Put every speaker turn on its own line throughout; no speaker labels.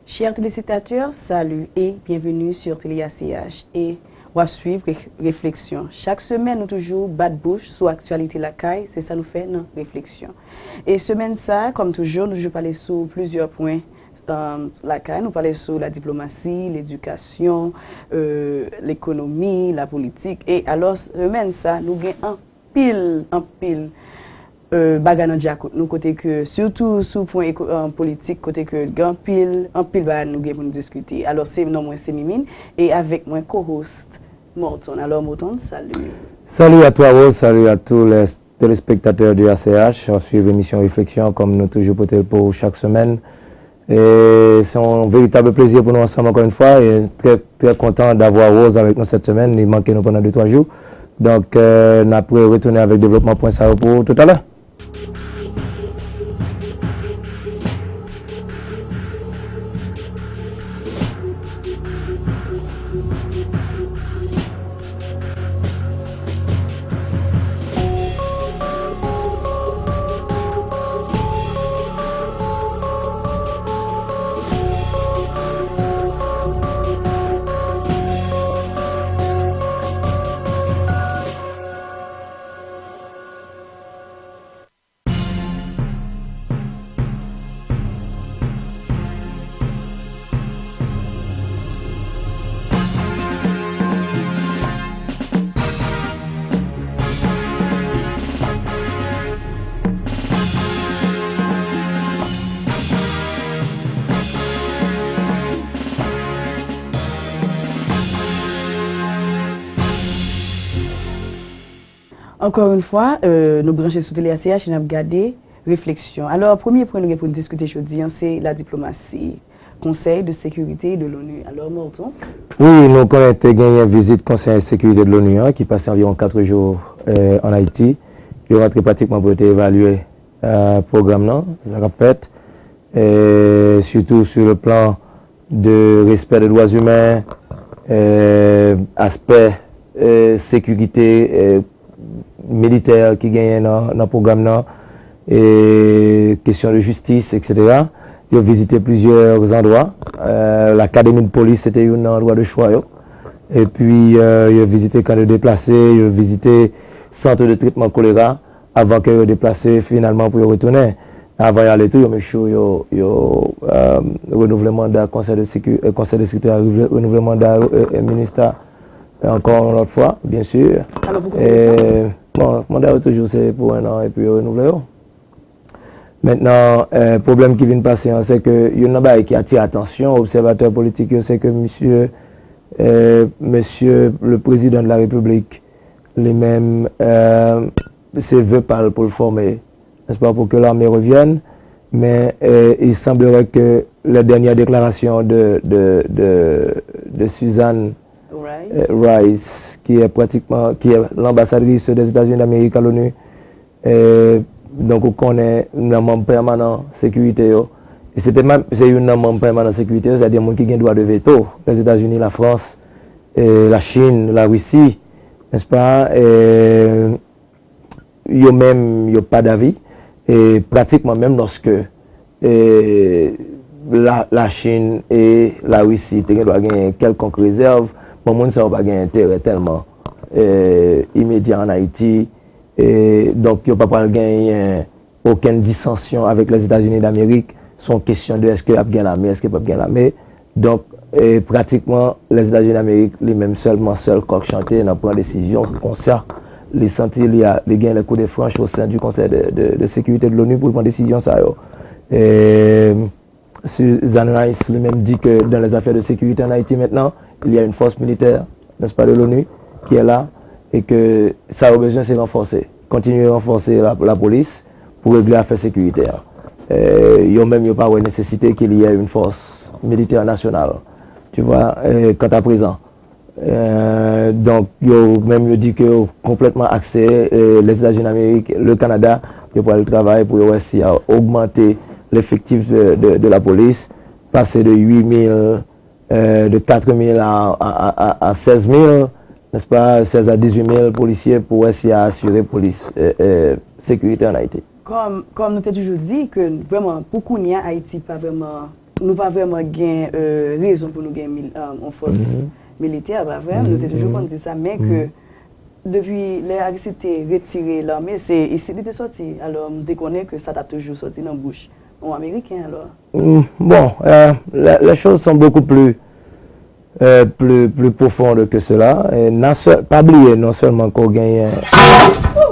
Chers téléspectateurs, salut et bienvenue sur TéléACH et on va suivre réflexion. Chaque semaine, nous toujours bat bouche sur l'actualité la caille, c'est ça nous fait notre réflexion. Et semaine ça, comme toujours, nous parlons sur plusieurs points. La caille, nous parlons sur la diplomatie, l'éducation, l'économie, la politique. Et alors, semaine ça, nous gagnons un pile. Bagan nous côté que surtout sous point politique côté que grand pile en pile ba nous pour nous discuter. Alors c'est non moi c'est Mimine et avec moi co-host Morton. Alors Morton, salut.
Salut à toi Rose, salut à tous les téléspectateurs du ACH. On suit l'émission Réflexion comme nous toujours pour chaque semaine. Et c'est un véritable plaisir pour nous ensemble encore une fois et très content d'avoir Rose avec nous cette semaine. Il manquait nous pendant 2-3 jours. Donc on a pu retourner avec développement.ca pour tout à l'heure.
Encore une fois, nous branchons sur TéléACH et nous avons regardé réflexion. Alors, premier point nous pour discuter aujourd'hui, c'est la diplomatie, Conseil de sécurité de l'ONU. Alors, Morton.
Oui, nous avons gagné une visite Conseil de sécurité de l'ONU qui passe environ 4 jours en Haïti. Il y aura pratiquement pour évaluer le programme, ça répète, surtout sur le plan de respect des droits humains, aspect sécurité militaire qui gagne dans le programme, et question de justice, etc. Ils ont visité plusieurs endroits. L'académie de police, c'était un endroit de choix. Et puis, ils ont visité camp de déplacés, ils ont visité centre de traitement choléra avant qu'ils soient déplacés finalement pour y retourner. Avant d'y aller tout, ils ont renouvelé mandat, conseil de sécurité, renouvelé mandat ministère encore une autre fois, bien sûr.
Alors, pourquoi
bon, mandat toujours c'est pour 1 an et puis renouvelé. Maintenant, problème qui vient de passer, c'est que il y a un qui attire l'attention aux observateurs politiques, c'est que monsieur le président de la République, lui-même, se veut pas pour le former, n'est-ce pas, pour que l'armée revienne, mais il semblerait que la dernière déclaration de Suzanne Rice, qui est l'ambassadrice des États-Unis d'Amérique à l'ONU, donc on connaît un membre permanent de sécurité. Et c'est un membre permanent de sécurité, c'est-à-dire qui a un droit de veto, les États-Unis, la France, la Chine, la Russie, n'est-ce pas, ils n'ont pas d'avis, et pratiquement même lorsque la Chine et la Russie doivent gagner quelconque réserve, pour moi, ça n'a pas un intérêt tellement immédiat en Haïti. Et donc, il n'y a pas gagner aucune dissension avec les États-Unis d'Amérique. Son question de est-ce qu'il y a bien l'armée, est-ce qu'il n'y a pas bien l'armée. Donc, pratiquement, les États-Unis d'Amérique, les-mêmes seul coq chanté, n'ont pas de décision concert. Les sentir, il y a les coups de franche au sein du Conseil de sécurité de l'ONU pour prendre décision. Ça, Suzanne Rice lui-même dit que dans les affaires de sécurité en Haïti maintenant, il y a une force militaire, n'est-ce pas, de l'ONU, qui est là, et que ça a besoin de renforcer, continuer à renforcer la police pour régler l'affaire sécuritaire. Il n'y a même pas de nécessité qu'il y ait une force militaire nationale, tu vois, quant à présent. Donc, il même dit que complètement axé les États-Unis d'Amérique, le Canada, pour le travail pour aussi augmenter l'effectif de la police, passer de 8 000, de 4 000 à 16 000, n'est-ce pas, 16 à 18 000 policiers pour essayer d'assurer police sécurité en Haïti.
Comme nous t'ai toujours dit que vraiment beaucoup n'y a Haïti pas vraiment nous pas vraiment gain raison pour nous gagner en force militaire, pas vrai, nous avons toujours dit ça, mais que depuis l'électricité retirée l'armée, c'est ici était sorti. Alors, on déconne que ça a toujours sorti dans la bouche. En américain, alors.
Bon, les choses sont beaucoup plus profondes que cela. Et pas oublier non seulement qu'on gagne,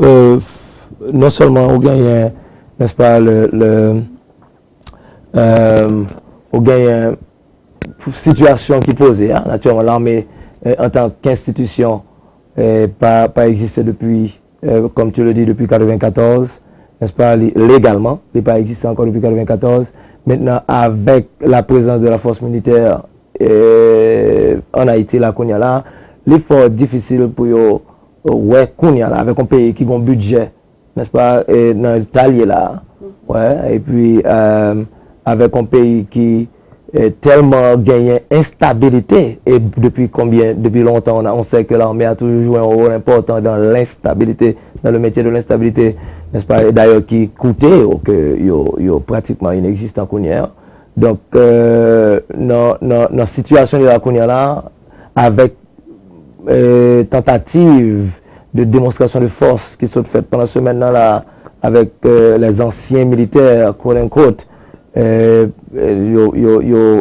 non seulement on gagne, n'est-ce pas, on gagne situation qui posait, hein, naturellement l'armée en tant qu'institution pas existé depuis, comme tu le dis, depuis 1994, n'est-ce pas, légalement, il n'a pas existé encore depuis 1994. Maintenant, avec la présence de la force militaire en Haïti, là, qu'on y a là, l'effort difficile pour ouais, qu'on y a là, avec un pays qui a un budget, n'est-ce pas, dans l'Italie là, ouais, et puis avec un pays qui tellement gagné instabilité et depuis longtemps on sait que l'armée a toujours joué un rôle important dans l'instabilité, dans le métier de l'instabilité, n'est-ce pas, d'ailleurs qui coûtait ou que yo pratiquement inexistant qu'on y a. Donc dans la situation de la qu'on y a là, avec tentative de démonstration de force qui sont faites pendant ce semaine là avec les anciens militaires quote unquote,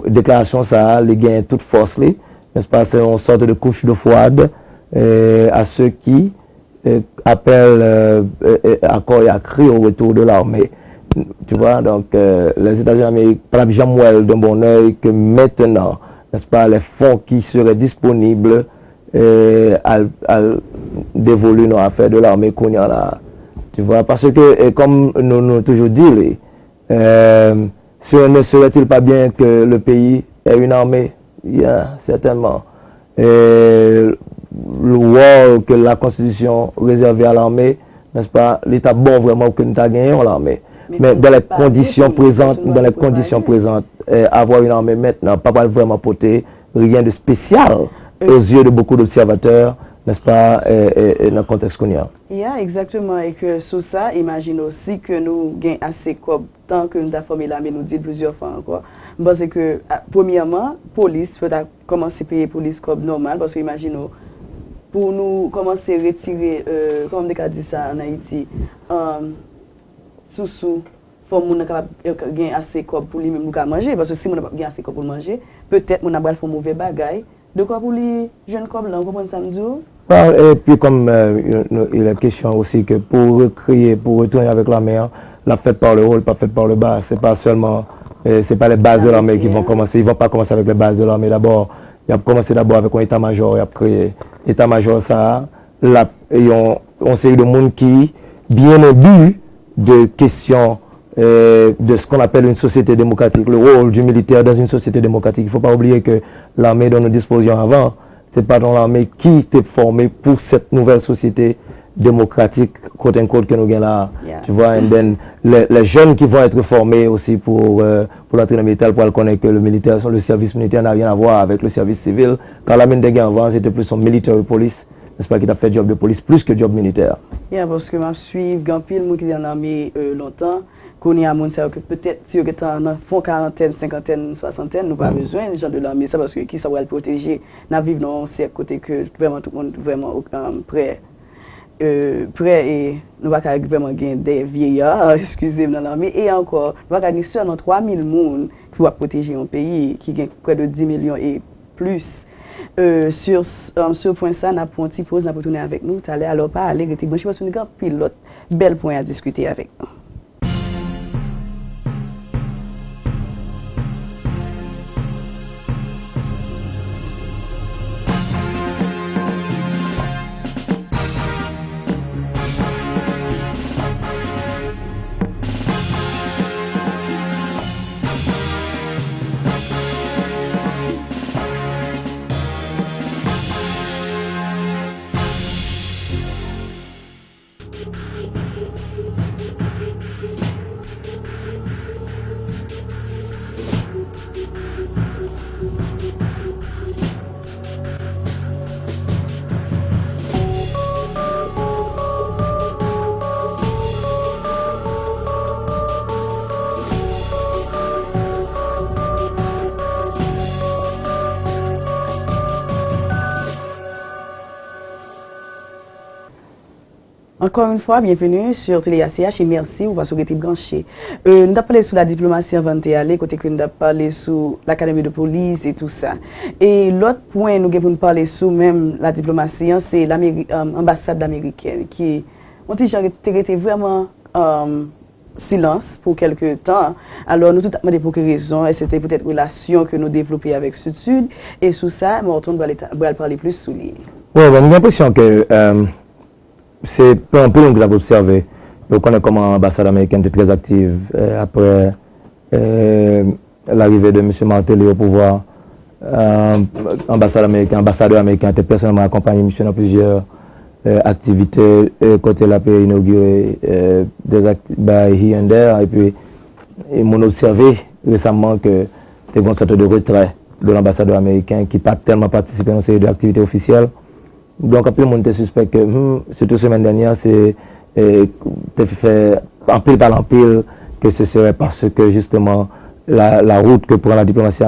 déclaration ça, les gains toute force, n'est-ce pas, c'est une sorte de couche de froide à ceux qui appellent à corps et à cri au retour de l'armée. Tu vois, donc les États-Unis d'Amérique, par exemple, d'un bon oeil que maintenant, n'est-ce pas, les fonds qui seraient disponibles à dévoluer nos affaires de l'armée qu'on y a là. Tu vois, parce que, comme nous toujours dit, ne serait-il pas bien que le pays ait une armée? Yeah, certainement. Le rôle que la Constitution réservait à l'armée, n'est-ce pas, l'État bon vraiment que nous avons gagné l'armée. Mais dans les conditions présentes, avoir une armée maintenant, pas vraiment porter rien de spécial aux yeux de beaucoup d'observateurs, n'est-ce pas, dans le contexte qu'on y a.
Yeah, exactement. Et que sous ça, imagine aussi que nous gagnons assez comme tant que nous avons formé l'armée, nous dit plusieurs fois encore. Parce que, premièrement, police, faut commencer à payer police comme normal, parce que imaginons, pour nous commencer à retirer, comme on a dit ça en Haïti, sous faut que nous gagner assez comme pour lui-même nous manger, parce que si nous n'avons pas assez comme pour manger, peut-être nous avons fait mauvais bagaille. De quoi pour les jeunes comme là, vous comprenez ça, nous?
Et puis comme il est question aussi que pour recréer, pour retourner avec la mer, la fête par le haut, pas faite par le bas. C'est pas seulement, c'est pas les bases de l'armée qui vont commencer. Ils vont pas commencer avec les bases de l'armée d'abord. Ils vont commencer d'abord avec un état-major. Ils vont créer état-major ça. Là, on sait de monde qui, bien au but de questions de ce qu'on appelle une société démocratique, le rôle du militaire dans une société démocratique. Il ne faut pas oublier que l'armée dont nous disposions avant, c'est pas dans l'armée qui était formée pour cette nouvelle société démocratique, quote unquote, que nous gagnons là. Yeah. Tu vois, and then, les jeunes qui vont être formés aussi pour l'entrée militaire, pour connaître que le service militaire n'a rien à voir avec le service civil. Quand l'armée de guerre avant, c'était plus son military police, n'est-ce pas, qui a fait job de police plus que job militaire.
Yeah, parce que je suis Gampil, moi qui est dans l'armée longtemps, qu'on y a mon que peut-être si on est en fond quarantaine, cinquantaine, soixantaine, nous pas besoin de gens de l'armée, ça parce que qui ça va le protéger. Nous vivons dans un cercle côté que vraiment tout le monde vraiment prêt et nous va vraiment gagner des vieillards, excusez-moi, dans l'armée et encore nous va gagner seulement 3000 personnes qui vont protéger un pays qui gagne près de 10 millions et plus. Sur ce point ça, nous avons un petit pause, nous avons tourner avec nous, alors pas aller, je pense que nous avons un pilote, bel point à discuter avec nous. Encore une fois, bienvenue sur TéléACH et merci pour votre été branché. Nous avons parlé sur la diplomatie avant de aller, côté que nous avons parlé sur l'académie de police et tout ça. Et l'autre point, nous avons parlé sur même la diplomatie, c'est l'ambassade américaine qui, on dit, été vraiment silence pour quelques temps. Alors, nous tout demandé pour quelle raison, et c'était peut-être relation que nous développons avec Sud-Sud. Et sous ça, Morton va parler plus sur lui.
Oui, j'ai l'impression que c'est un peu que j'avais observé. On connaît comment l'ambassade américaine était très active après l'arrivée de M. Martelly au pouvoir. Ambassadeur américain était personnellement accompagné M. dans plusieurs activités. Côté la paix inauguré des activités here and there. Et puis, ils m'ont observé récemment que c'était une sorte de retrait de l'ambassadeur américain qui n'a pas tellement participé à une série d'activités officielles. Donc, après, on était suspect que, surtout semaine dernière, c'est fait en pile par en pile que ce serait parce que, justement, la route que prend la diplomatie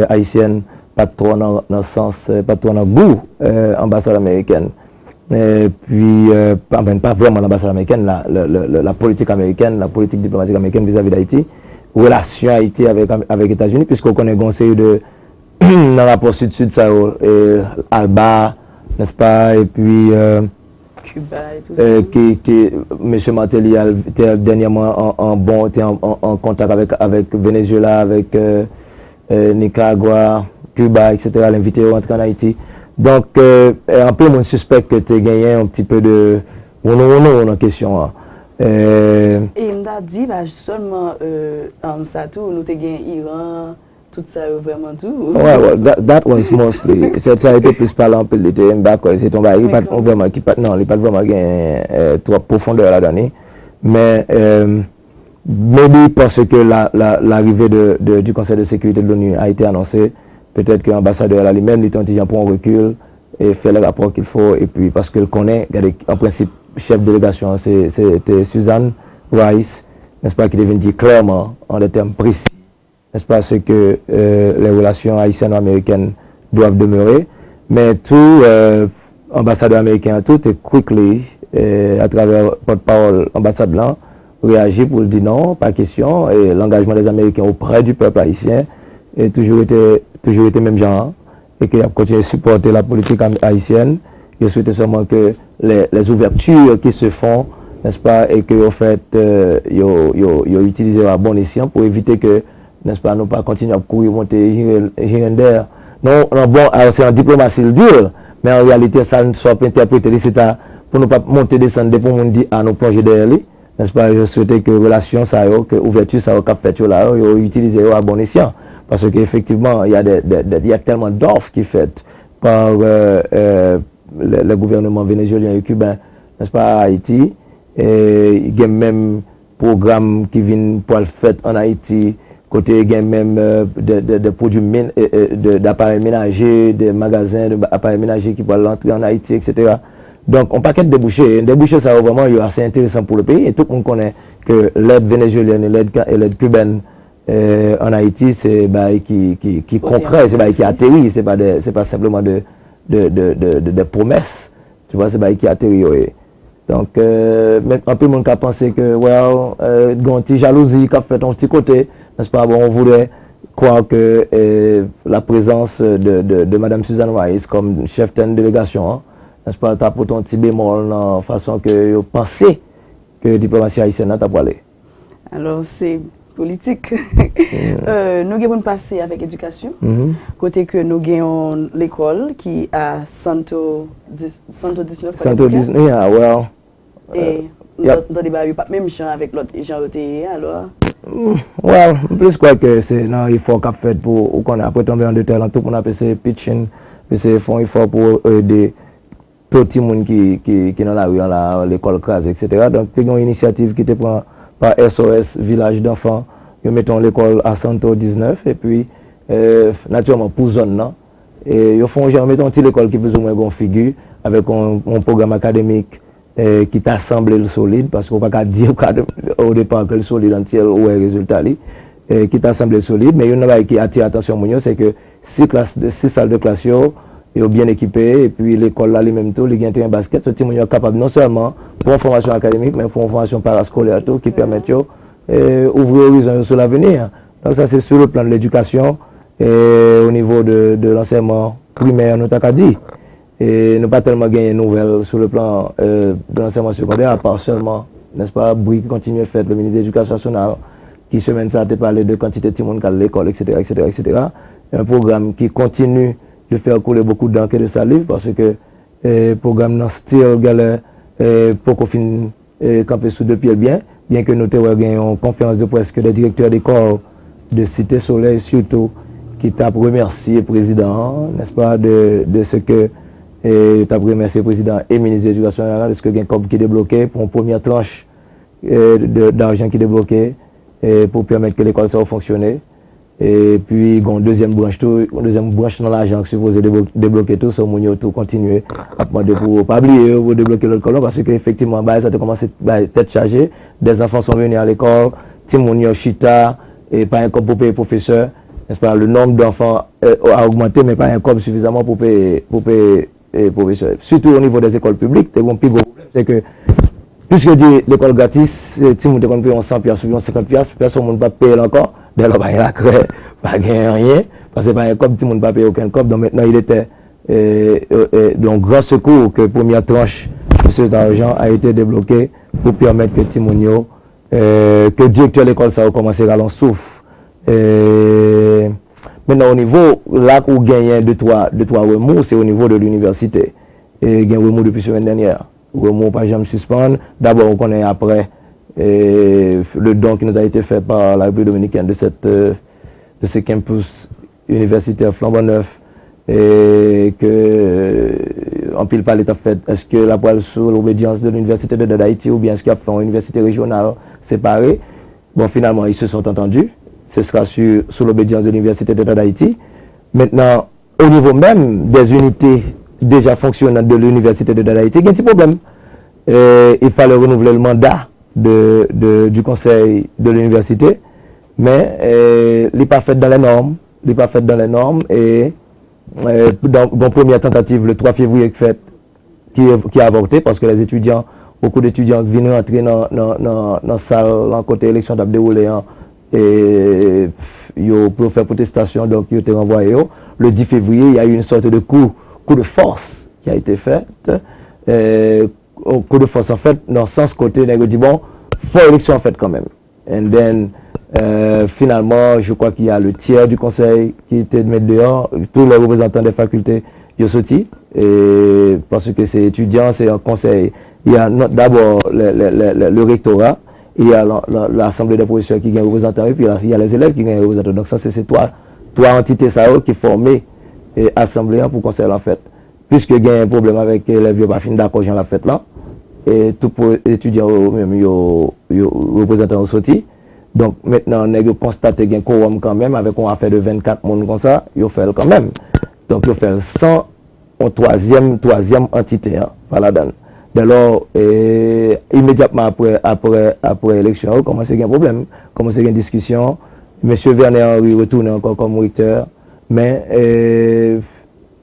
haïtienne, pas trop dans le sens, pas trop dans le goût, ambassade américaine. Et puis, pas vraiment l'ambassade américaine, la politique américaine, la politique diplomatique américaine vis-à-vis d'Haïti, relation Haïti avec les États-Unis, puisqu'on connaît un série de, dans le rapport Sud-Sud, ça, Alba, n'est-ce pas, et puis
Cuba et tout ça.
M. Martelly était dernièrement en contact avec Venezuela, avec Nicaragua, Cuba, etc., l'invité à rentrer en Haïti. Donc, un peu mon suspect que tu as gagné un petit peu de en question. Hein.
Et on a dit, seulement, ça tout, nous avons gagné Iran. Tout ça vraiment tout.
Ouais, that was mostly. Ça a été plus parlant, puis il était d'accord. C'est ton gars, il pas vraiment trop profondeur là-dedans. Mais, maybe parce que l'arrivée du Conseil de sécurité de l'ONU a été annoncée, peut-être que l'ambassadeur là lui-même, il tente pour un recul et fait le rapport qu'il faut. Et puis, parce qu'il connaît, en principe, chef de délégation, c'était Suzanne Rice, n'est-ce pas, qui devait dire clairement, en des termes précis, n'est-ce pas, ce que les relations haïtiennes-américaines doivent demeurer. Mais tout ambassadeur américain, tout est quickly, à travers porte-parole ambassade blanc, réagit pour dire non, pas question, et l'engagement des Américains auprès du peuple haïtien est toujours été même genre, et qu'il a continué à supporter la politique haïtienne. Je souhaite seulement que les ouvertures qui se font, n'est-ce pas, et que, au fait, ils utilisent à bon escient pour éviter que, n'est-ce pas, nous pas continuer à courir, monter, here and there. Non, bon, c'est en diplomatie le dire, mais en réalité, ça ne soit pas interprété, c'est pour ne pas monter, descendre, pour nous dire, à nous plonger derrière lui, n'est-ce pas, je souhaitais que relation, ça, que ouverture, ça, cap fait, là, utiliser à bon escient. Parce qu'effectivement, il y a tellement d'offres qui sont faites par le gouvernement vénézuélien et cubain, n'est-ce pas, à Haïti, et il y a même programmes qui viennent pour le fait en Haïti, côté il y a même des produits d'appareils ménagers, des magasins d'appareils ménagers qui peuvent entrer en Haïti, etc. Donc, on paquet de débouchés. Débouchés, ça vraiment assez intéressant pour le pays. Et tout le monde connaît que l'aide vénézuélienne et l'aide cubaine en Haïti, c'est qui concret, c'est qui atterrit, c'est pas simplement de promesses. Tu vois, c'est qui atterrit. Oui. Donc, un peu mon cas pensé que, une petite jalousie qui a fait un petit côté, n'est-ce pas, bon, on voulait croire que la présence de Mme Suzanne Rice comme chef de délégation, hein, n'est-ce pas, t'as pour ton petit bémol, en façon que vous pensez que la diplomatie haïtienne n'a pas aller.
Alors, c'est politique. Nous avons passé avec éducation, côté que nous avons l'école qui a Santo 19.
Santo 19, yeah, well.
Et dans les barrières, pas même gens avec l'autre gens OTE, alors.
Well, plus quoi que c'est non, il faut qu'on fait pour qu'on après tomber en détail, tout on appelle c'est pitching, c'est font effort pour aider tout le monde qui dans la rue là, l'école crase, etc. Donc c'est une initiative qui était prise par SOS Village d'enfants, nous mettons l'école à Santo 19 et puis naturellement pour zone là et ils font genre mettons l'école qui plus ou moins bonne figure avec un programme académique qui t'assemble le solide, parce qu'on ne peut pas dire au départ que le solide entier ou est résultat, qui t'assemble le solide, mais il y a une chose qui attire l'attention, c'est que 6 salles de classe, ils sont bien équipés, et puis l'école là, les mêmes tout, les gens un basket, ce sont capables non seulement pour une formation académique, mais pour une formation parascolaire tout, qui permet d'ouvrir l'horizon sur l'avenir. Donc ça c'est sur le plan de l'éducation, et au niveau de l'enseignement primaire, nous avons dit. Et nous pas tellement gagné de nouvelles sur le plan de l'enseignement secondaire, à part seulement, n'est-ce pas, bruit qui continue à faire le ministre de l'Éducation nationale, qui semaine ça a parlé de quantité de monde à l'école, etc., etc., etc. Un programme qui continue de faire couler beaucoup d'encre et de salive parce que le programme dans style galère pour qu'on finisse camper sous deux pieds bien que nous ayons une conférence de presse que les directeurs d'école de Cité Soleil surtout qui t'a remercié le président, n'est-ce pas, de ce que t'a remercié le président et le ministre de l'Éducation nationale de ce que y a un COP qui est débloqué pour une première tranche d'argent qui est débloqué pour permettre que l'école soit fonctionner. Et puis, il y a une deuxième branche dans l'argent qui est supposé débloquer tout, ça, on tout continuer à demander pour pas oublier, pour débloquer l'autre colonne, parce qu'effectivement, ça a commencé à être chargé. Des enfants sont venus à l'école, Timonio, Chita, et pas un corps pour payer professeur. N'est-ce pas, le nombre d'enfants a augmenté, mais pas un corps suffisamment pour payer professeur. Surtout au niveau des écoles publiques, c'est un plus gros problème, c'est que, puisque dit l'école gratis, si vous devez payer 100 piastres ou 50 piastres, personne ne va pas payer encore. Dès lors, il n'a pas gagné rien, parce que pas un cop, tout le monde ne va pas payer aucun cop. Donc maintenant, il était donc grand secours que première tranche de cet argent a été débloqué pour permettre que Timonio, que le directeur de l'école, ça a commencé à l'en souffle. Maintenant, au niveau, là où gagne de trois remous, c'est au niveau de l'université. Et il y a un remous depuis la semaine dernière. Remous pas jamais suspendre. D'abord, on connaît après le don qui nous a été fait par la République dominicaine de ce campus universitaire flambant neuf. Et que, en pile par l'État fait, est-ce que la poêle sous l'obédience de l'université d'Haïti ou bien est-ce qu'il y a une université régionale séparée? Bon, finalement, ils se sont entendus. Ce sera sous l'obédience de l'université d'Haïti. Maintenant, au niveau même des unités déjà fonctionnantes de l'université d'Haïti, il y a un petit problème. Il fallait renouveler le mandat du conseil de l'université, mais il n'est pas fait dans les normes. Il n'est pas fait dans les normes et dans première tentative le 3 février qui a avorté parce que les étudiants, beaucoup d'étudiants viennent entrer dans la salle en côté élection d'ab déroulé et ils pour faire protestation, donc ils ont été renvoyés. Le 10 février, il y a eu une sorte de coup de force qui a été fait. Coup de force en fait, dans le sens côté, on a dit bon, faut élection en fait quand même. And then, finalement, je crois qu'il y a le tiers du conseil qui était de mettre dehors, tous les représentants des facultés, ils sont sortis, et parce que c'est étudiant, c'est un conseil. Il y a d'abord le rectorat, il y a l'assemblée des professeurs qui gagne représentant, et puis il y a les élèves qui gagnent représentant. Donc ça, c'est trois entités ça, qui formées et assemblées pour conseil en fait. Puisque il y a un problème avec les vieux pas fin d'accord dans la fête là, et tout pour étudiants même ils représentants sortis. Donc maintenant on a constaté qu'il y a un quorum quand même avec une affaire de 24 monde comme ça, ils ont fait quand même. Donc ils ont fait 100 en troisième entité par la donne. Dès lors immédiatement après l'élection, on commence à avoir un problème, commence à avoir une discussion. Monsieur Vernet Henry retourne encore comme recteur, mais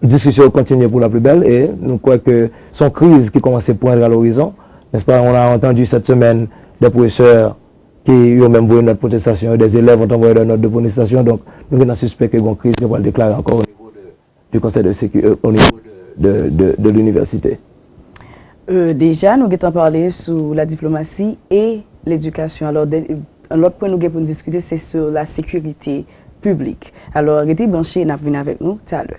discussion continue pour la plus belle et nous croyons que son crise qui commence à poindre à l'horizon, n'est-ce pas, on a entendu cette semaine des professeurs qui ont même envoyé notre protestation, des élèves ont envoyé notre de protestation, donc nous avons suspect que une crise qui va le déclarer encore au niveau du conseil de sécurité, au niveau de l'université.
Déjà, nous avons parlé sur la diplomatie et l'éducation. Alors, un autre point que nous avons discuter, c'est sur la sécurité publique. Alors, restez branchés et venez avec nous tout à l'heure.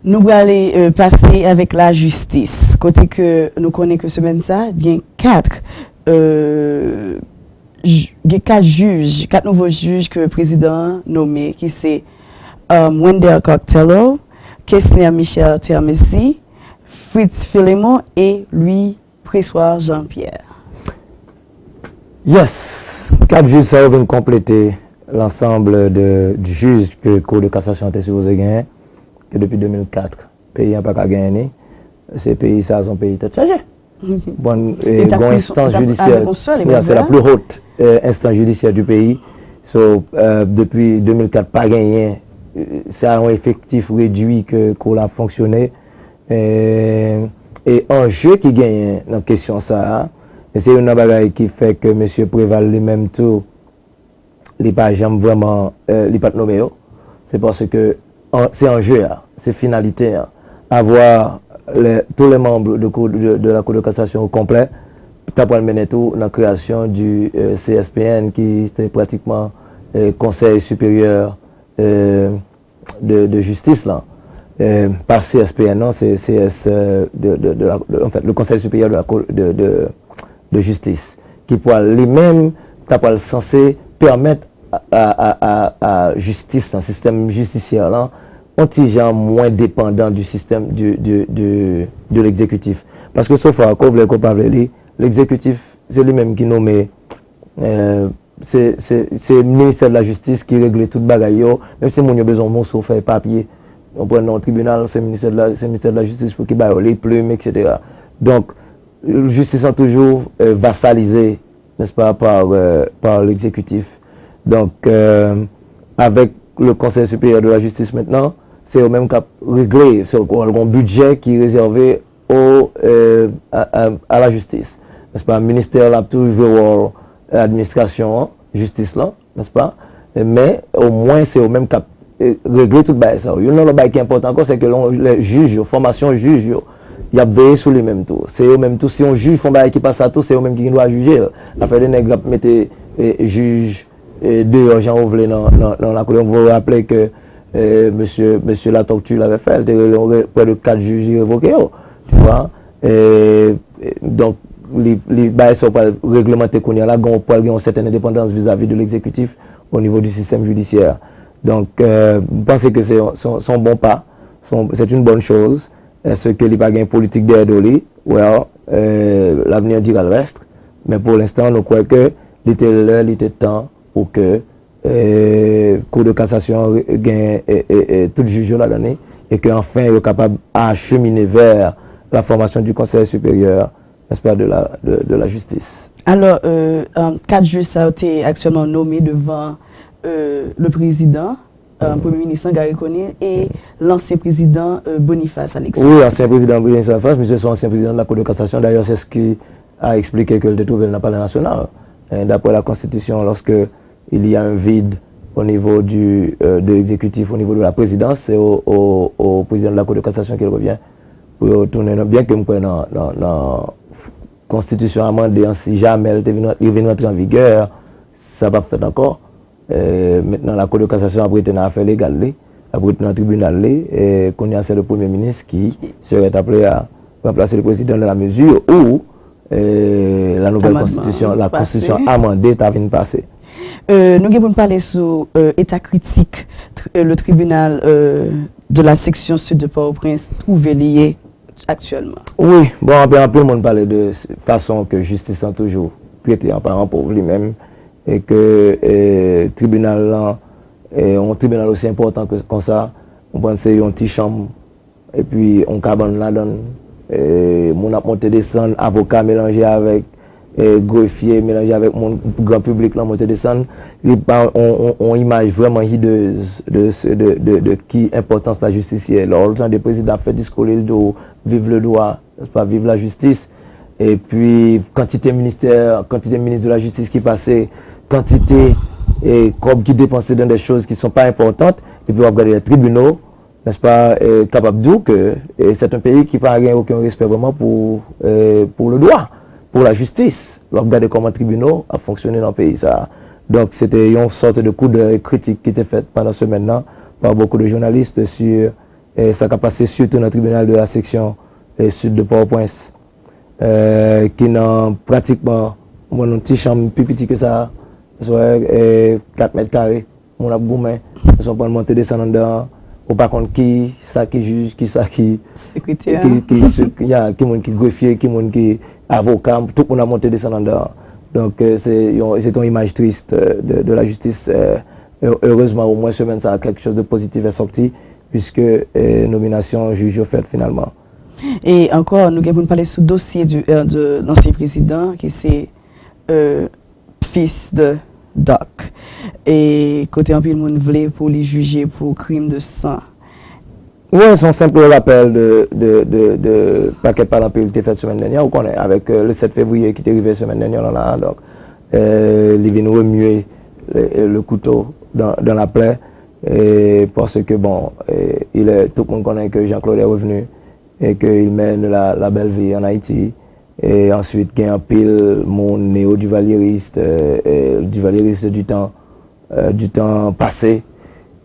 Nous allons aller passer avec la justice. Côté que nous connaissons que semaine ça, il y a quatre nouveaux juges que le président nommé, qui c'est Wendell Costello, Kessler Michel Termesi, Fritz Philémon et Louis Pressoir Jean-Pierre.
Yes, 4 juges ça vient compléter l'ensemble du juge que la Cour de cassation a supposé gagner, que depuis 2004, le pays n'a pas gagné. Ces pays, ça, sont pays qui changé. Bon instance judiciaire, c'est la plus haute instance judiciaire du pays. Depuis 2004, pas gagné. C'est un effectif réduit que qu'on a fonctionné. Et un jeu qui gagne dans la question ça, c'est une bagaille qui fait que M. Préval lui-même tout, il n'est pas jamais vraiment, il pas nommé. C'est parce que c'est un jeu, c'est finalité. Avoir tous les membres de la Cour de cassation au complet, tu as mené tout dans la création du CSPN qui était pratiquement Conseil supérieur de justice là. Pas CSPN, non, c'est CS en fait, le Conseil supérieur de la Cour de justice qui pourra lui-même censé permettre à justice, un système justicier là, un petit genre moins dépendant du système de l'exécutif. Parce que sauf à quoi vous voulez l'exécutif, c'est lui-même qui nomme, c'est le ministère de la Justice qui règle toute bagaille, même si mon a besoin de mon sauf faire papier. On prend dans le tribunal, c'est le ministère de la Justice pour qu'il baille les plumes, etc. Donc, la justice est toujours vassalisée, n'est-ce pas, par l'exécutif. Donc, avec le Conseil supérieur de la justice maintenant, c'est au même cap réglé, c'est un budget qui est réservé à la justice. N'est-ce pas, le ministère là toujours l'administration, justice là, n'est-ce pas, mais au moins c'est au même cap régler tout ça. Il y a un bail qui est important encore, c'est que les juges, formation juge, il y a veillé sur les mêmes tout. C'est eux même tout. Si on juge font bail qui passe à tout, c'est eux même qui doivent juger. Après des nègres mettez juge deux gens ouvrés dans la cour. On vous rappeler que monsieur la torture l'avait fait, près de 4 juges révoqués, tu vois. Donc les bails sont pas réglementés qu'on y a là, on peut avoir une certaine indépendance vis-à-vis de l'exécutif au niveau du système judiciaire. Donc, je pense que c'est son bon pas, c'est une bonne chose. Est-ce que il n'y a pas une politique d'aide au lit? Well, l'avenir dira le reste. Mais pour l'instant, nous croyons que il était temps pour que Cour de cassation gagne tout juge la donnée et qu'enfin il est capable d'acheminer vers la formation du Conseil supérieur, n'est-ce pas, de la justice.
Alors, 4 juges ça a été actuellement nommés devant le président, Premier ministre Gary Conille et l'ancien président Boniface Alexandre.
Oui, ancien président Boniface Alexandre, monsieur c'est ancien président de la Cour de cassation. D'ailleurs, c'est ce qui a expliqué que le trouvé dans le Palais national. D'après la Constitution, lorsque il y a un vide au niveau de l'exécutif, au niveau de la présidence, c'est au président de la Cour de cassation qu'il revient pour tourner. Bien que nous prenions dans la Constitution amendée, si jamais elle vient entrer en vigueur, ça va pas fait encore. Maintenant, la Cour de cassation a pris une affaire légale, a pris un tribunal, et qu'on y a c'est le Premier ministre qui serait appelé à remplacer le président dans la mesure où la nouvelle Constitution, la Constitution amendée est venue passer.
Nous allons parler sur état critique, le tribunal de la section sud de Port-au-Prince trouvé lié actuellement.
Oui, bon, un peu le monde parle de façon que justice est toujours traité en parent pour lui-même. Et que le tribunal là, un tribunal aussi important que comme ça, on pense que c'est une petite chambre, et puis on cabane là-dedans, mon a monté descendre, avocat mélangé avec greffier, mélangé avec mon grand public là, monté descendre, on image vraiment hideuse de qui importance la justice est. Alors, le temps des présidents fait discours, vive le droit, pas vive la justice, et puis quantité ministre de la justice qui passait, quantité et comme qui dépensait dans des choses qui ne sont pas importantes, et puis on va regarder les tribunaux, n'est-ce pas, capable de dire que c'est un pays qui n'a aucun respect vraiment pour le droit, pour la justice. On va regarder comment les tribunaux a fonctionné dans le pays. Ça. Donc c'était une sorte de coup de critique qui était fait pendant ce maintenant par beaucoup de journalistes sur ça qui a passé surtout dans le tribunal de la section sud de Port-au-Prince, qui n'a pratiquement une petite chambre plus petite que ça. 4 mètres carrés, mon abgoumé, ils sont pas monter descendre dans ou par contre qui ça qui juge, qui ça qui
Secrétaire.
il y a qui greffier, qui avocat, tout le monde a monté descendant. Donc c'est une image triste de la justice. Heureusement, au moins semaine, ça a quelque chose de positif est sorti, puisque nomination juge au fait finalement.
Et encore, nous avons parlé sous dossier de l'ancien président, qui c'est fils de Doc. Et côté un peu le monde voulait pour les juger pour crime de sang.
Oui, c'est un simple rappel de paquet par exemple, il était fait semaine dernière, on connaît, avec le 7 février qui est arrivé semaine dernière, là, donc, il vient remuer le couteau dans la plaie, et parce que bon, tout le monde connaît que Jean-Claude est revenu, et qu'il mène la belle vie en Haïti, et ensuite qu'il y a un pile mon néo-duvalieriste, duvalieriste du temps passé,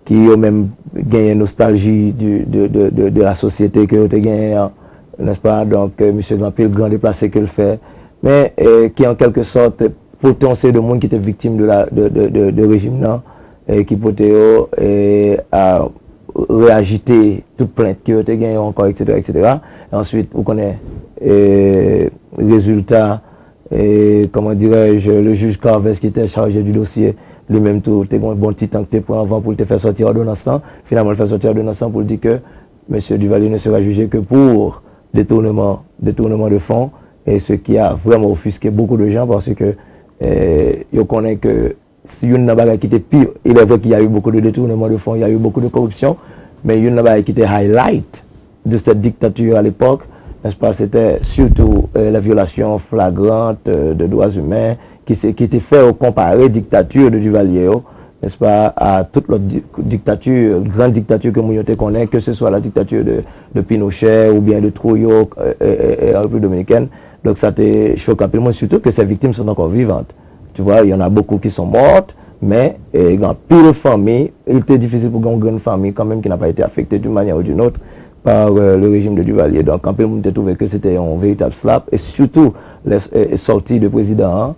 qui ont même gagné nostalgie de la société que ont gagné, n'est-ce pas? Donc, M. Grand-Pile, grand déplacé qu'il fait, mais qui en quelque sorte, potentiel de monde qui était victime de régime, non? Et qui peut à réagiter toute plainte qui ont gagné encore, etc., etc. Et ensuite, vous connaissez, résultat, comment dirais-je, le juge Carves qui était chargé du dossier, lui-même tout, t'es un bon petit temps que t'es pour avant pour te faire sortir ordonnance, finalement, il fait sortir ordonnance pour dire que M. Duvalier ne sera jugé que pour détournement de fonds, et ce qui a vraiment offusqué beaucoup de gens parce que, ils connaissent que si une nabaga qui était pire, il est vrai qu'il y a eu beaucoup de détournement de fonds, il y a eu beaucoup de corruption, mais une nabaga qui était highlight de cette dictature à l'époque, n'est-ce pas, c'était surtout la violation flagrante de droits humains qui était fait au comparé dictature de Duvalier, n'est-ce pas, à toute l'autre dictature, grande dictature que nous connaissons, que ce soit la dictature de Pinochet ou bien de Trujillo et la République dominicaine. Donc ça te choque un peu moins, surtout que ces victimes sont encore vivantes. Tu vois, il y en a beaucoup qui sont mortes, mais dans pile famille, il était difficile pour une grande famille quand même qui n'a pas été affectée d'une manière ou d'une autre par le régime de Duvalier. Donc en peu, on a trouvé que c'était un véritable slap, et surtout les sorties de président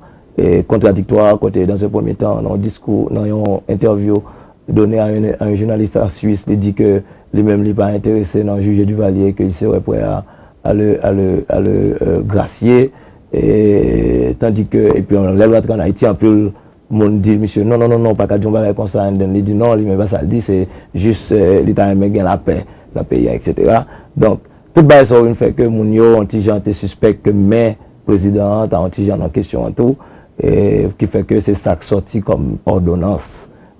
contradictoires, côté dans un premier temps, dans un discours, dans une interview donnée à un journaliste en Suisse, il dit que lui-même n'est pas intéressé dans le juge Duvalier, qu'il serait prêt à le gracier, et tandis que, et puis on lève l'autre en Haïti, un peu le monde dit, monsieur, non, pas qu'à dire comme ça, il dit non, il ne ça le dit, c'est juste l'État américain la paix, la pays, etc. Donc, tout ça, ça fait que mon yo, anti-gens, était suspect que mes présidents, anti-gens en question en tout, et qui fait que c'est ça qui sorti comme ordonnance,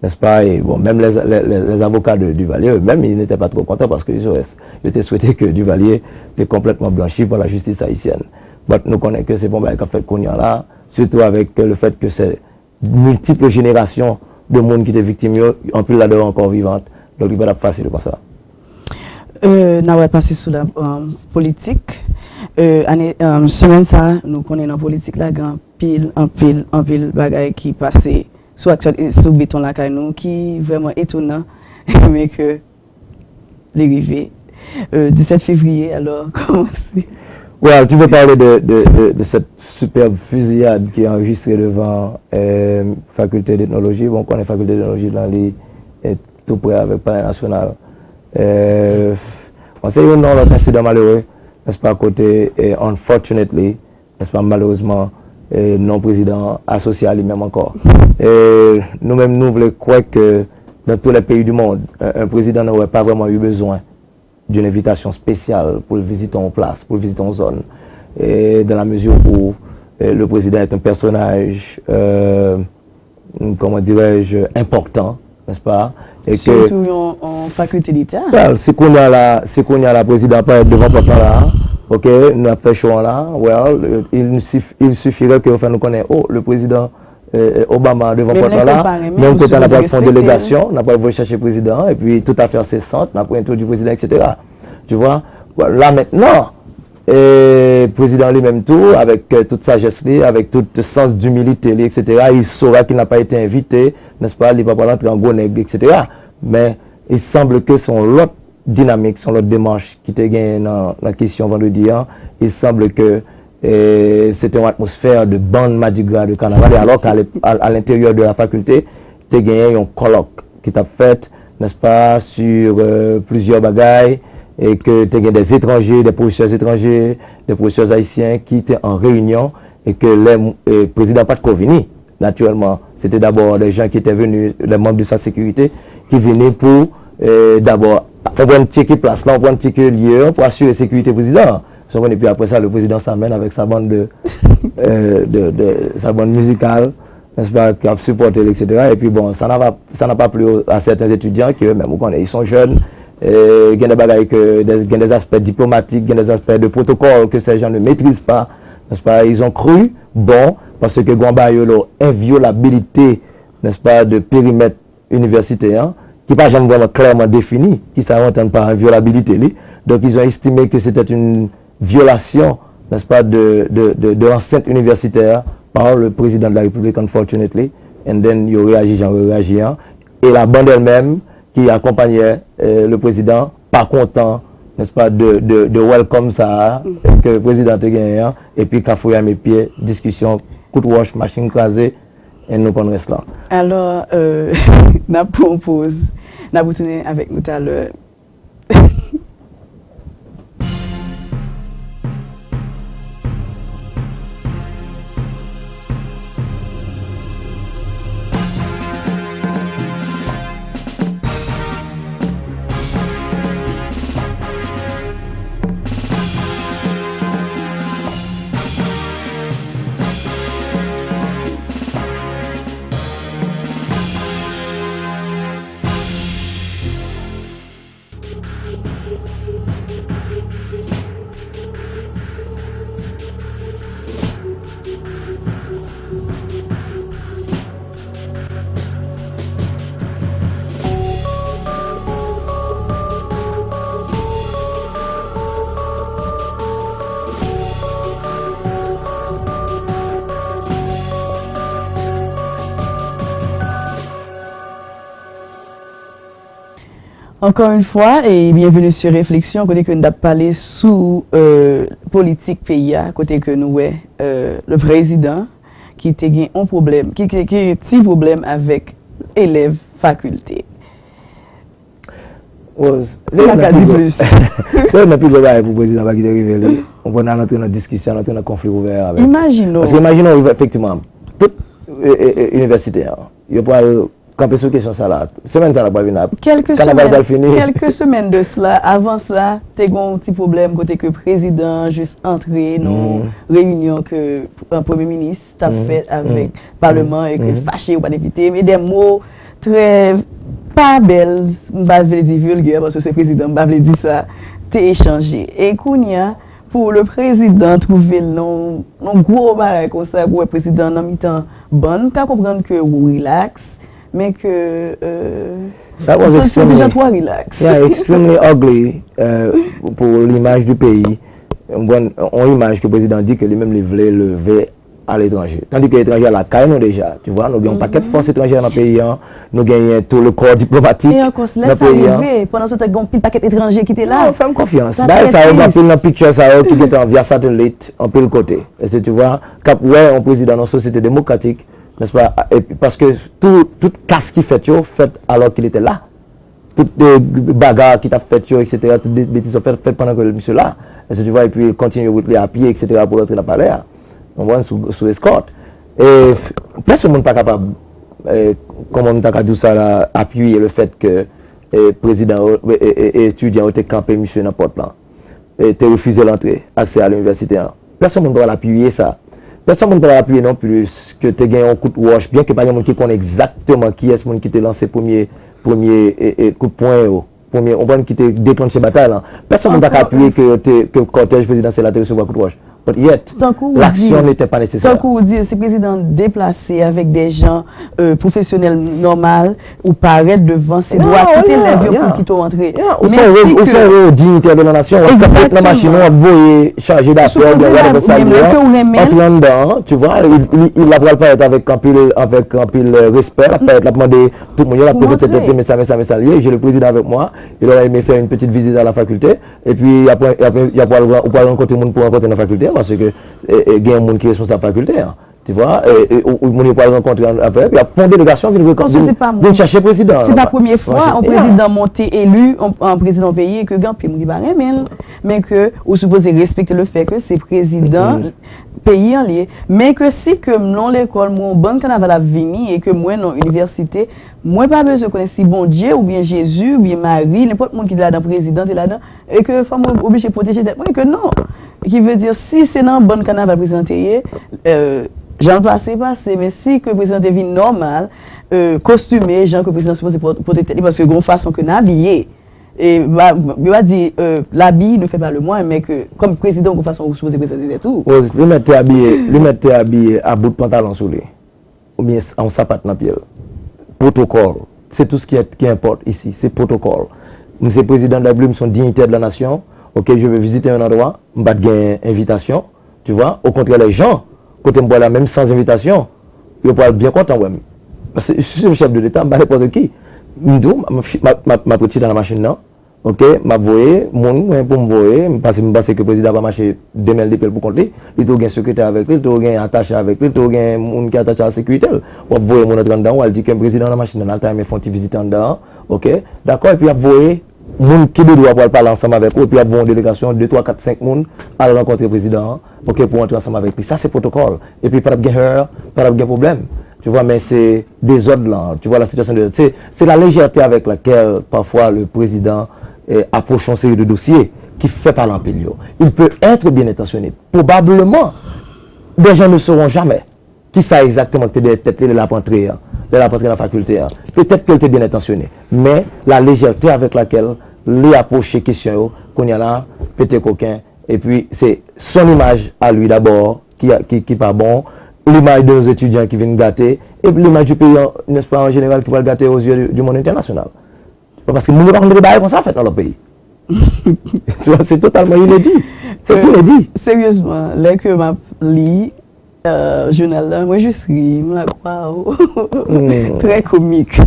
n'est-ce pas? Et bon, même les avocats de Duvalier, eux-mêmes, ils n'étaient pas trop contents parce qu'ils étaient souhaités que Duvalier était complètement blanchi par la justice haïtienne. Mais nous connaissons que c'est bon, qu'a fait qu'on y a là, surtout avec le fait que c'est multiples générations de monde qui étaient victimes, en plus là-dedans encore vivantes. Donc il va être facile comme ça.
Nous allons passer sur la politique. Semaine ça, nous connaissons la politique là, en pile bagaille qui passait sous béton là, qui est vraiment étonnant, mais que l'arrivée 17 février, alors comment c'est?
Ouais, tu veux parler de cette superbe fusillade qui est enregistrée devant faculté d'ethnologie. Bon, on connaît faculté d'ethnologie dans les tout près avec Palais National. On sait un autre incident malheureux, n'est-ce pas, à côté, unfortunately, n'est-ce pas, malheureusement, non-président associé à lui-même encore. Nous-mêmes, nous voulons croire que dans tous les pays du monde, un président n'aurait pas vraiment eu besoin d'une invitation spéciale pour visiter en place, pour visiter en zone. Et dans la mesure où le président est un personnage, comment dirais-je, important, n'est-ce pas? Et
surtout en faculté d'État.
Si qu'on a la présidente devant papa là, ok, nous avons fait choix là, well, il suffirait que nous connaissions, oh, le président Obama devant papa là, même quand on a pas fait délégation, on n'a pas voulu chercher le président, et puis tout affaire cessante, on n'a pas introduit le président, etc. Tu vois, là maintenant, le président lui-même tout, avec toute sagesse, avec tout sens d'humilité, etc., il saura qu'il n'a pas été invité, n'est-ce pas, il ne va pas rentrer en gros nègre, etc. Mais il semble que son l'autre dynamique, son l'autre démarche qui était gagné dans la question vendredi, il semble que c'était une atmosphère de bande Mardi Gras de carnaval, alors qu'à l'intérieur de la faculté, il y a gagné un colloque qui t'a fait, n'est-ce pas, sur plusieurs bagailles, et que tu as des étrangers, des professeurs étrangers, des professeurs haïtiens qui étaient en réunion, et que le président pas de convenu, naturellement. C'était d'abord des gens qui étaient venus, les membres de sa sécurité, qui venaient pour d'abord, on prend un ticket place là, on prend un ticket lieu pour assurer la sécurité du président. Et puis après ça, le président s'amène avec sa bande sa bande musicale, n'est-ce pas, qui a supporté, etc. Et puis bon, ça n'a pas plu à certains étudiants qui eux-mêmes, ils sont jeunes, il y a des bagailles des aspects diplomatiques, il y a des aspects de protocole que ces gens ne maîtrisent pas, n'est-ce pas. Ils ont cru, bon, parce que Gwamba Yolo, inviolabilité, n'est-ce pas, de périmètre universitaire, qui n'est pas jamais vraiment clairement défini, qui s'entend par inviolabilité. Donc ils ont estimé que c'était une violation, n'est-ce pas, de l'enceinte universitaire par le président de la République, unfortunately. And then, il réagit, j'en réagis. Et la bande elle-même, qui accompagnait le président, pas content, n'est-ce pas, de welcome ça, que le président te gagne, et puis qu'a fouillé à mes pieds, discussion, coup de wash, machine crasée, et nous prenons cela.
Alors, nous propose, nous retourner avec nous tout à l'heure. Encore une fois, et bienvenue sur Réflexion, côté que nous avons parlé sous politique pays, côté que nous le président qui a un problème, qui a un petit problème avec élèves faculté.
C'est pas dit plus. C'est un peu de pour le président qui est révélé. On va entrer dans la discussion, entrer dans un conflit ouvert avec.
Imaginons.
Parce que imaginons effectivement, toute université, il y a camper sur question ça là. Semaine ça là pas venir.
Quelques semaines de cela, avant cela, tu as un petit problème côté que le président juste entré dans réunion que un premier ministre a fait avec le Parlement et que fâché ou pas député, mais des mots très pas belles, pas dire vulgaires parce que c'est le président, pas dire ça, t'es échangé. Et Kounia, pour le président trouver non gros barrage comme ça pour le président en mi-temps bon, on comprendre que relax. Mais que
ça was
déjà trop relax.
Yeah, extremely ugly pour l'image du pays. On image que le président dit que lui-même il voulait lever à l'étranger. Tandis que l'étranger à la caille, nous déjà. Tu vois, nous avons un paquet de forces étrangères dans le pays. Nous avons tout le corps diplomatique.
Et encore, laisse arriver. Pendant ce temps, nous avons un paquet d'étrangers qui étaient là.
Non, fais confiance. Ça a pris une picture qui était via satellite, en peu le côté. Et si tu vois, ouais, un président dans une société démocratique, n'est-ce pas? Et parce que toute casse qui fait alors qu'il était là. Toutes les bagarres qui t'a fait, etc. Toutes les bêtises sont faites pendant que le monsieur là. Et si tu vois, et puis il continue à pied, etc. pour entrer dans le palais. On voit sous escorte. Et personne n'est pas capable, comme on t'a dit ça là, appuyer le fait que le président et étudiant ont été campés, monsieur, n'importe là. Et t'es refusé l'entrée, accès à l'université. Personne ne doit l'appuyer ça. Personne ne peut l'appuyer non plus que tu aies gagné un coup de wash, bien que pas quelqu'un qui connaît exactement qui est ce monde qui t'a lancé premier coup de poing, on va qui t'a déclenché la bataille. Personne ne peut appuyer que le cortège présidentiel a reçu un coup de wash. But yet, l'action n'était pas nécessaire.
Tant qu'on vous dit, c'est président déplacé avec des gens professionnels normaux ou paraître devant ses droits, quitter les vieux pour qu'ils soient entrés.
Ou sont dignitaires de la nation, on va la machine, on va charger d'affaires, entre dedans, tu vois, il n'a pas être avec un pile respect, il va demander tout le monde, il a posé tête, mais ça, j'ai le président avec moi, il aurait aimé faire une petite visite à la faculté, et puis après, il va rencontrer le monde pour rencontrer la faculté, parce que il y a un monde qui est responsable de la faculté. Tu vois, on n'est pas rencontré après, puis il y a une délégation de chercher le président.
C'est pas la première fois un président monté élu, un président pays, que Gampi mais que vous supposez respecter le fait que c'est président pays en lié. Mais que si que non l'école, mon bon carnaval a venu et que moi non université, moi pas besoin de connaître si bon Dieu ou bien Jésus ou bien Marie, n'importe monde qui est là-dedans, président est là-dedans, et que femme obligé de protéger moi que non. Qui veut dire si c'est dans bon carnaval présenté, j'en passe, mais si que le président est normal, costumé, genre que le président supposé protéger, parce que de façon que n'habillé. Et il va dire l'habit ne fait pas le moins, mais que comme président de façon où supposé présenter tout.
Lui mettre habillé à bout de pantalon sur lui, ou bien en sapat dans pied. Protocole, c'est tout ce qui importe ici, c'est protocole. Monsieur le président de la République, son dignitaire de la nation. Ok, je vais visiter un endroit, je vais gagner invitation, tu vois. Au contraire, les gens, quand ils me voient là, même sans invitation, ils vont être bien contents. Ouais. Parce que je suis le chef de l'État, je ne sais pas n'importe qui. Ma petite dans la machine là, ok, m'a voyé, mon pour me voir, parce que je pense que le président va marcher 2000 DPL pour compter, il doit un secrétaire avec lui, il doit un attaché avec lui, il doit un monde qui est attaché à la sécurité. On va voir mon autre dedans, on va dire qu'un président dans la machine là, il faut une visite en dedans, ok, d'accord, et puis on va voir. Moun qui doit parler ensemble avec eux, et puis il y a une délégation, 2, 3, 4, 5 moun à rencontrer le président, ok, pour entrer ensemble avec lui. Ça, c'est protocole. Et puis, pas de guerre, pas de problème. Tu vois, mais c'est des ordres là. Tu vois, la situation de. C'est la légèreté avec laquelle, parfois, le président approche une série de dossiers qui fait parler en pile. Il peut être bien intentionné. Probablement, des gens ne sauront jamais qui ça exactement que peut-être de la rentrée dans la faculté. Peut-être qu'elle était bien intentionnée. Mais la légèreté avec laquelle les approche ces questions, qu'on y a là, peut-être coquin. Et puis, c'est son image à lui d'abord, qui n'est pas bon, l'image de nos étudiants qui viennent gâter, et puis l'image du pays, n'est-ce pas, en général, qui va le gâter aux yeux du monde international. Parce que nous ne pouvons pas faire comme ça fait dans le pays. C'est totalement inédit. C'est inédit.
Sérieusement, là que ma lit, journal là, moi je suis, je la crois, très comique.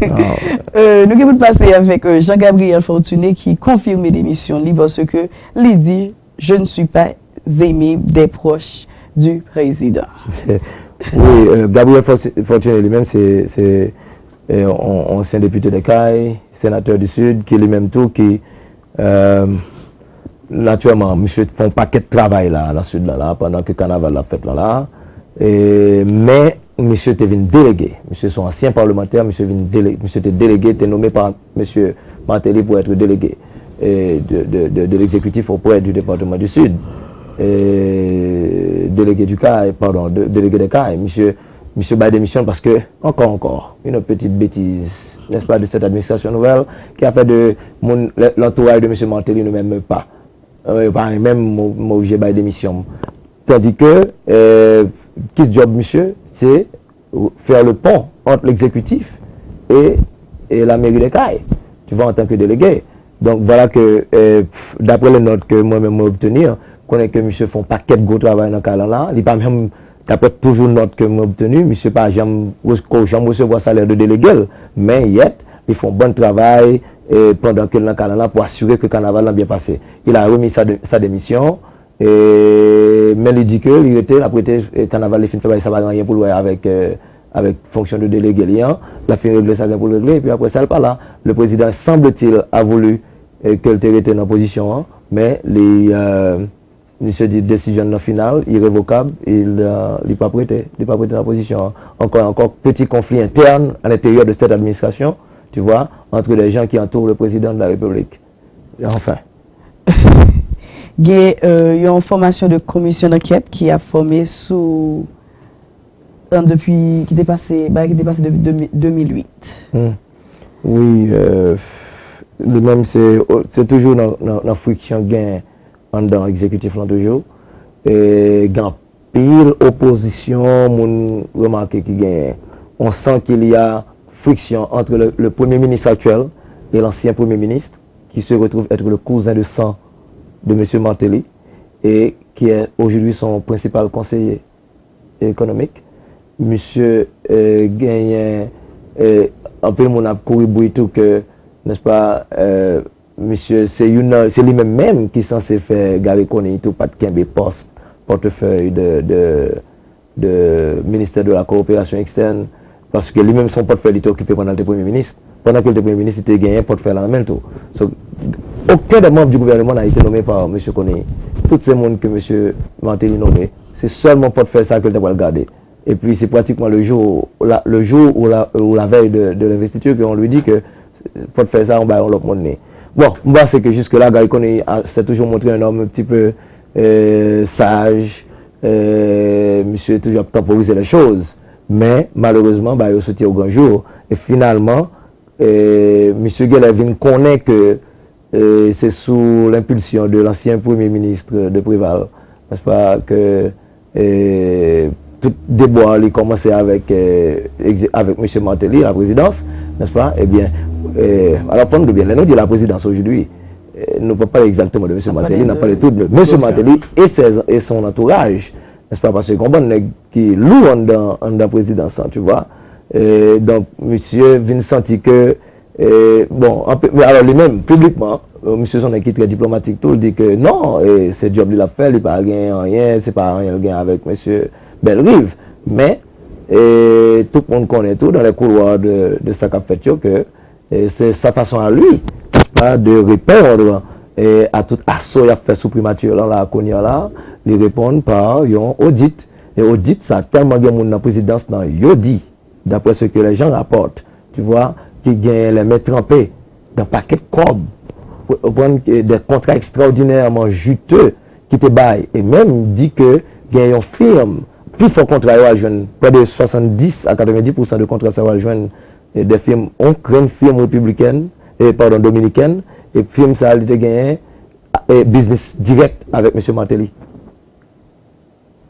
Nous allons passer avec Jean-Gabriel Fortuné qui confirme l'émission parce que il dit je ne suis pas aimé des proches du président.
Oui, Gabriel Fortuné lui-même c'est ancien député de Caille, sénateur du Sud, qui est lui-même tout qui naturellement monsieur fait un paquet de travail là dans le Sud là pendant que le carnaval l'a fait là. Mais monsieur était venu délégué, monsieur son ancien parlementaire, monsieur était délégué, était nommé par monsieur Martelly pour être délégué de l'exécutif auprès du département du Sud, délégué du CAI, pardon, délégué de CAI, monsieur bat démission parce que, encore, une petite bêtise, n'est-ce pas, de cette administration nouvelle, qui a fait de l'entourage de monsieur Martelly ne m'aime pas, même mon objet bat démission. Tandis que, qui ce job, monsieur, c'est faire le pont entre l'exécutif et la mairie de Caille, tu vois, en tant que délégué. Donc voilà que, d'après les notes que moi-même j'ai obtenues, connaît que monsieur font paquet de gros travail dans Caille là, il pas même, d'après toujours notes que j'ai obtenues, monsieur pas jamais recevoir salaire de délégué, mais ils font bon travail pendant que dans Caille là pour assurer que le carnaval a bien passé. Il a remis sa démission. Mais il dit que il était après carnaval les fins de ça va rien pour lui avec fonction de délégué liant la fin régler ça pour le régler et puis après ça elle pas là le président semble-t-il a voulu qu'elle était en position hein, mais monsieur dit décision finale irrévocable il pas prêté dans la position hein. encore petit conflit interne à l'intérieur de cette administration tu vois entre les gens qui entourent le président de la République et enfin
il y a une formation de commission d'enquête qui a formé depuis qui est passé depuis 2008.
Oui, même c'est toujours dans friction gain dans l'exécutif là toujours et gain pile opposition mon remarqué qui gagne. On sent qu'il y a friction entre le premier ministre actuel et l'ancien premier ministre qui se retrouve être le cousin de sang de M. Martelly et qui est aujourd'hui son principal conseiller économique. Monsieur gagne un peu mon a couru tout que n'est-ce pas monsieur c'est lui-même qui est censé faire Gary Coney tout pas de Kembe poste portefeuille de ministère de la coopération externe, parce que lui-même son portefeuille était occupé pendant le Premier ministre. Pendant que le Premier ministre était gagné un portefeuille en même temps. Aucun des membres du gouvernement n'a été nommé par M. Koné. Tous ces mondes que M. Martelly nommé, c'est seulement portefeuille ça que le doit garder. Et puis c'est pratiquement le jour ou la veille de l'investiture qu'on lui dit que portefeuille ça, on va l'autre monde. Bon, moi c'est que jusque-là, Gary Koné s'est toujours montré un homme un petit peu sage, monsieur toujours temporiser les choses. Mais malheureusement, il a sauté au grand jour. Et finalement, M. Guelevin connaît que c'est sous l'impulsion de l'ancien Premier ministre de Préval, n'est-ce pas, que tout déboire a commencé avec M. Martelly, la présidence, n'est-ce pas? Eh bien, alors prendre bien, nous dit la présidence aujourd'hui, nous ne parlons pas exactement de M. Martelly, nous parlons tout de M. Martelly et son entourage, n'est-ce pas? Parce que comprendre qui est lourd dans la présidence, tu vois. Donc, monsieur vient sentir que, bon, alors lui-même, publiquement, monsieur son équipe très diplomatique, tout, dit que non, c'est job de la fait, il n'a pas rien, c'est pas rien gain avec monsieur Belrive. Mais, tout le monde connaît tout dans les couloirs de sa cafetière que c'est sa façon à lui, pas de répondre à tout assaut qu'il a fait sous primature là, la Konya là, il répond par un audit. Et audit, ça a tellement de monde dans la présidence, dans Yodi, d'après ce que les gens rapportent, tu vois, qui gagnent les mains trempées dans paquet de cob, pour prendre des contrats extraordinairement juteux qui te baillent. Et même dit que gagnent une firme, plus fort contrat à joindre, près de 70 à 90% de contrats à joindre des firmes, on crée une firme républicaine, dominicaine, et firme ça a été gagné business direct avec M. Martelly.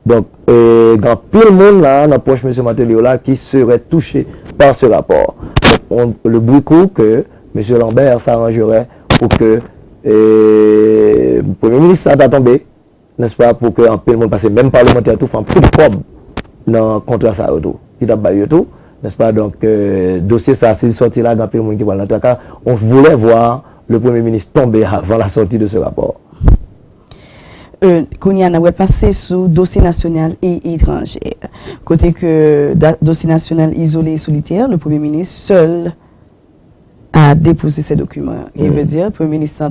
Donc, dans tout le monde là, on approche M. Martelly là qui serait touché par ce rapport. Donc, le bruit court que M. Lambert s'arrangerait pour que le Premier ministre ça tombé, n'est-ce pas, pour que tout le monde passe, même parlementaire tout, fait un peu de probe dans le contrat ça tout. Il a baillé tout, n'est-ce pas, donc, dossier ça, c'est sorti là, dans tout le monde qui va dans le cas. On voulait voir le Premier ministre tomber avant la sortie de ce rapport.
Qu'on y a passé sous dossier national et étranger. Côté que dossier national isolé et solitaire, le Premier ministre seul a déposé ces documents. Qui veut dire, le Premier ministre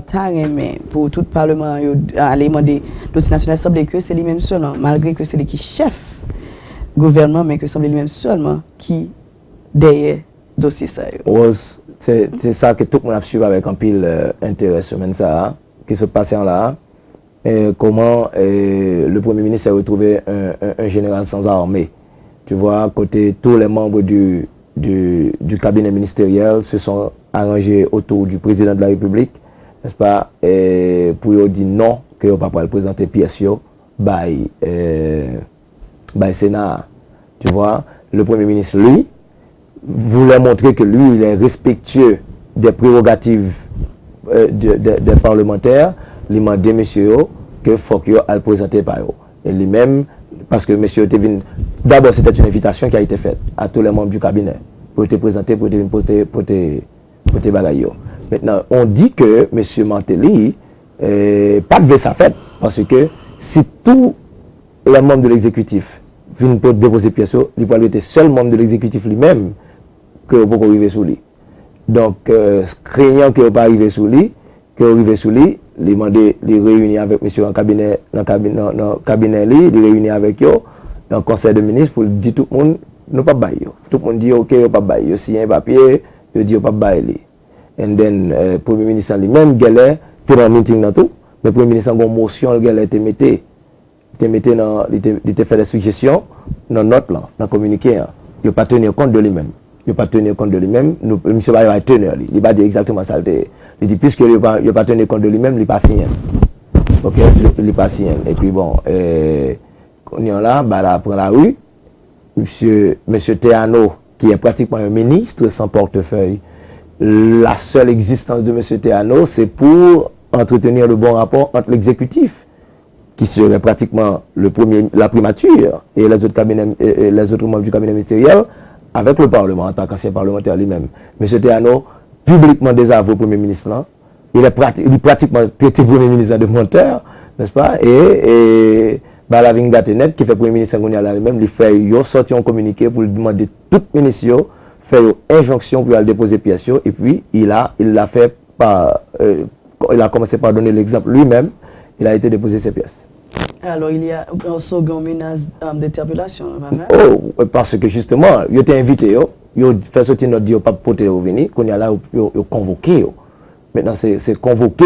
mais pour tout le Parlement aller demander dossier national, semble que c'est lui-même seulement, malgré que c'est lui qui chef gouvernement, mais que semble lui-même seulement qui derrière dossier ça.
C'est ça que tout le monde a suivi avec un pile intérêt semaine ça, qui se passait en là. Comment le Premier ministre a retrouvé un général sans armée. Tu vois, côté tous les membres du cabinet ministériel se sont arrangés autour du président de la République, n'est-ce pas, pour lui dire non, que on ne va pas le présenter pièce by Sénat. Tu vois, le Premier ministre, lui, voulait montrer que lui, il est respectueux des prérogatives des parlementaires. Il m'a dit, monsieur, que faut qu'il le présenter par eux. Et lui-même, parce que monsieur d'abord c'était une invitation qui a été faite à tous les membres du cabinet pour te présenter, pour te bagailler. Maintenant, on dit que monsieur Martelly, pas de sa fête, parce que si tous les membres de l'exécutif viennent pour déposer pièce, il peut être seul membre de l'exécutif lui-même que vous pouvez arriver sous lui. Donc, craignant que vous pas arriver sous lui, les mandé les réunir avec monsieur en cabinet, dans le cabinet, les réunir avec eux dans le conseil de ministres pour dire tout le monde, nous pas bailler. Tout le monde dit ok, pas bailler. Si un papier, il dit pas bailler. Et then, Premier ministre lui-même, il était dans le meeting dans tout. Le Premier ministre a une motion, il était fait des suggestions dans notre là, dans le communiqué. Il n'a pas tenu compte de lui-même. Monsieur va tenir, il va dire exactement ça. Il dit, puisque il n'a pas tenu compte de lui-même, il n'est pas signé. Ok, il n'est pas signé. Et puis bon, on est là, après la rue, monsieur Théano, qui est pratiquement un ministre sans portefeuille, la seule existence de monsieur Théano, c'est pour entretenir le bon rapport entre l'exécutif, qui serait pratiquement la primature, et les autres membres du cabinet ministériel, avec le Parlement, en tant qu'ancien parlementaire lui-même. Monsieur Théano, publiquement désavoué au Premier ministre, là, il est pratiquement traité Premier ministre de menteur, n'est-ce pas? Et bah la vigne net qui fait premier ministre là même lui fait yo sorti un communiqué pour lui demander tout ministre faire une injonction pour aller déposer pièce et puis il l'a fait par il a commencé par donner l'exemple lui-même, il a été déposé ses pièces.
Alors il y a un second menace d'interpellation.
Oh, parce que justement, il était invité, il fait sortir notre dit pas porter au venir, qu'on y a là il convoqué. Maintenant c'est convoqué,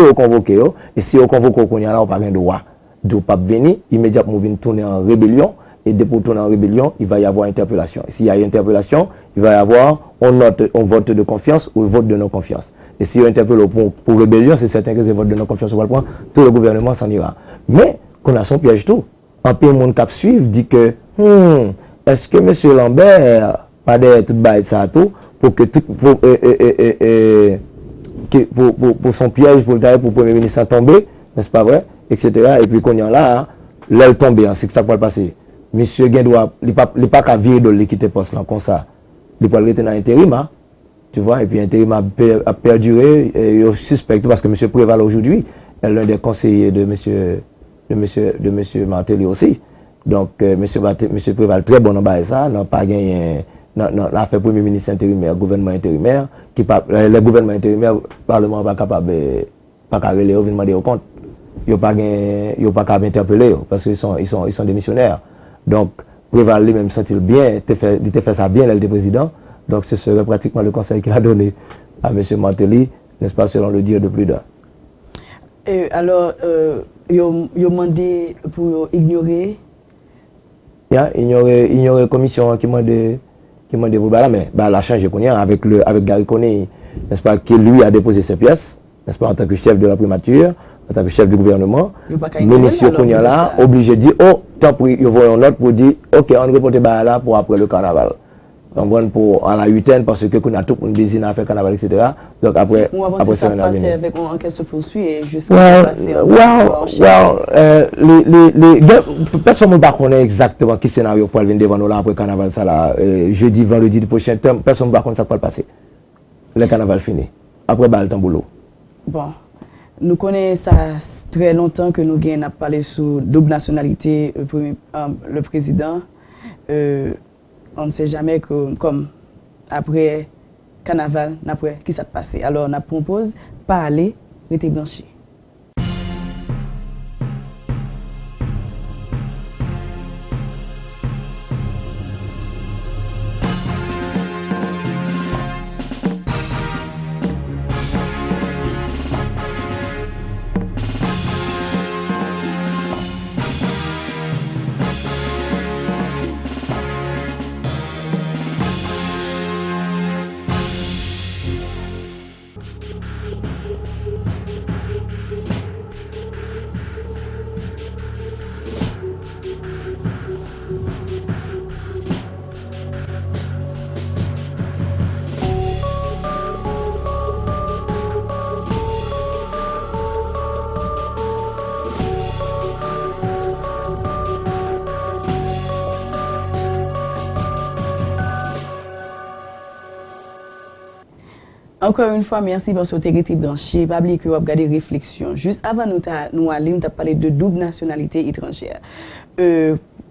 et si on convoque qu'on y a là on pas de droit de pas venir, immédiatement venir tourner en rébellion. Et dès pour tourner en rébellion, il va y avoir interpellation. S'il y a interpellation, il va y avoir un vote de confiance ou un vote de non-confiance. Et si on interpelle pour rébellion, c'est certain que c'est vote de non-confiance au point, tout le gouvernement s'en ira. Mais, qu'on a son piège tout. Un peu de monde qui suit dit que, est-ce que M. Lambert va d'être tout ça tout pour que tout, pour son piège, pour le Premier ministre tomber, n'est-ce pas vrai, etc. Et puis qu'on y a là, l'aile tomber, c'est que ça peut passer. Monsieur Gendoua, il n'est pas qu'à virer de l'équité poste là comme ça. Il peut rester dans l'intérim, tu vois, et puis l'intérim a perduré, et je suspecte, parce que monsieur Préval aujourd'hui est l'un des conseillers de monsieur Martelly aussi. Donc, monsieur Préval, très bon en bas ça, n'a pas gagné, n'a fait premier ministre intérimaire, gouvernement intérimaire, le gouvernement intérimaire, le Parlement pas capable, pas capable de demander au compte. Ils n'ont pas qu'à interpeller, parce qu'ils sont démissionnaires. Donc, Préval lui-même sent-il bien, il a fait ça bien, le président. Donc, ce serait pratiquement le conseil qu'il a donné à M. Martelly, n'est-ce pas, selon le dire de plus d'un.
Alors, ils ont demandé pour ignorer.
Ignorer la commission qui m'a demandé pour mais la changé avec Gary Coney, n'est-ce pas, qui lui a déposé ses pièces, n'est-ce pas, en tant que chef de la primature, en tant que chef du gouvernement, le ministre Kounia là, obligé de dire, oh, tant pis, il y a un autre pour dire, ok, on reporte là pour après le carnaval. On pour à la huitaine parce que Kounia tout pour désigner à faire carnaval, etc. Donc après,
ça passe avec une enquête se poursuit et jusqu'à passer
personne ne connaît exactement qui scénario pour venir devant nous là après carnaval, ça là, jeudi, vendredi prochain, personne ne connaît ça pour passer. Le carnaval fini. Après, le temps boulot.
Bon. Nous connaissons ça très longtemps que nous avons parlé sur double nationalité, le président. On ne sait jamais que, comme après carnaval, après qui s'est passé. Alors on propose parler, rester blanchi. Encore une fois, merci pour ce été branché. Pas oublier que vous avez regardé réflexion. Juste avant nous aller, nous avons parlé de double nationalité étrangère.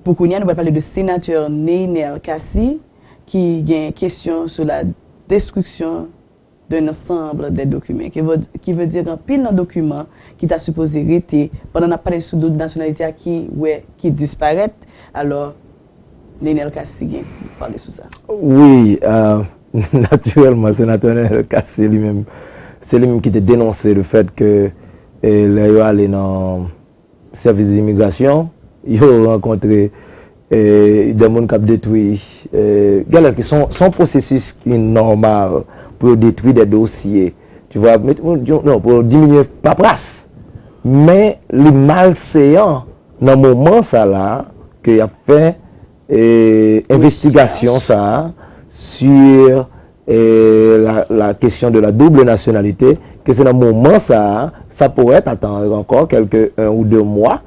Pour qu'on y ait, nous allons parler de sénateur Neynel Kassi qui a une question sur la destruction d'un ensemble de documents. Qui veut dire un pile de documents qui t'a supposé rester pendant qu'on a parlé sur d'autres nationalités qui disparaissent. Alors, Neynel Kassi vient parler sur ça.
Oui, naturellement, le sénateur Kassi lui-même, c'est lui-même qui a dénoncé le fait que les allé dans le service d'immigration, ils ont rencontré des gens qui ont détruit, qui sont processus normal pour détruire des dossiers, tu vois, non, pour diminuer la place. Mais le malséant, dans le moment ça là, qu'il a fait investigation ça, sur la question de la double nationalité, que c'est dans le moment ça pourrait attendre encore un ou 2 mois,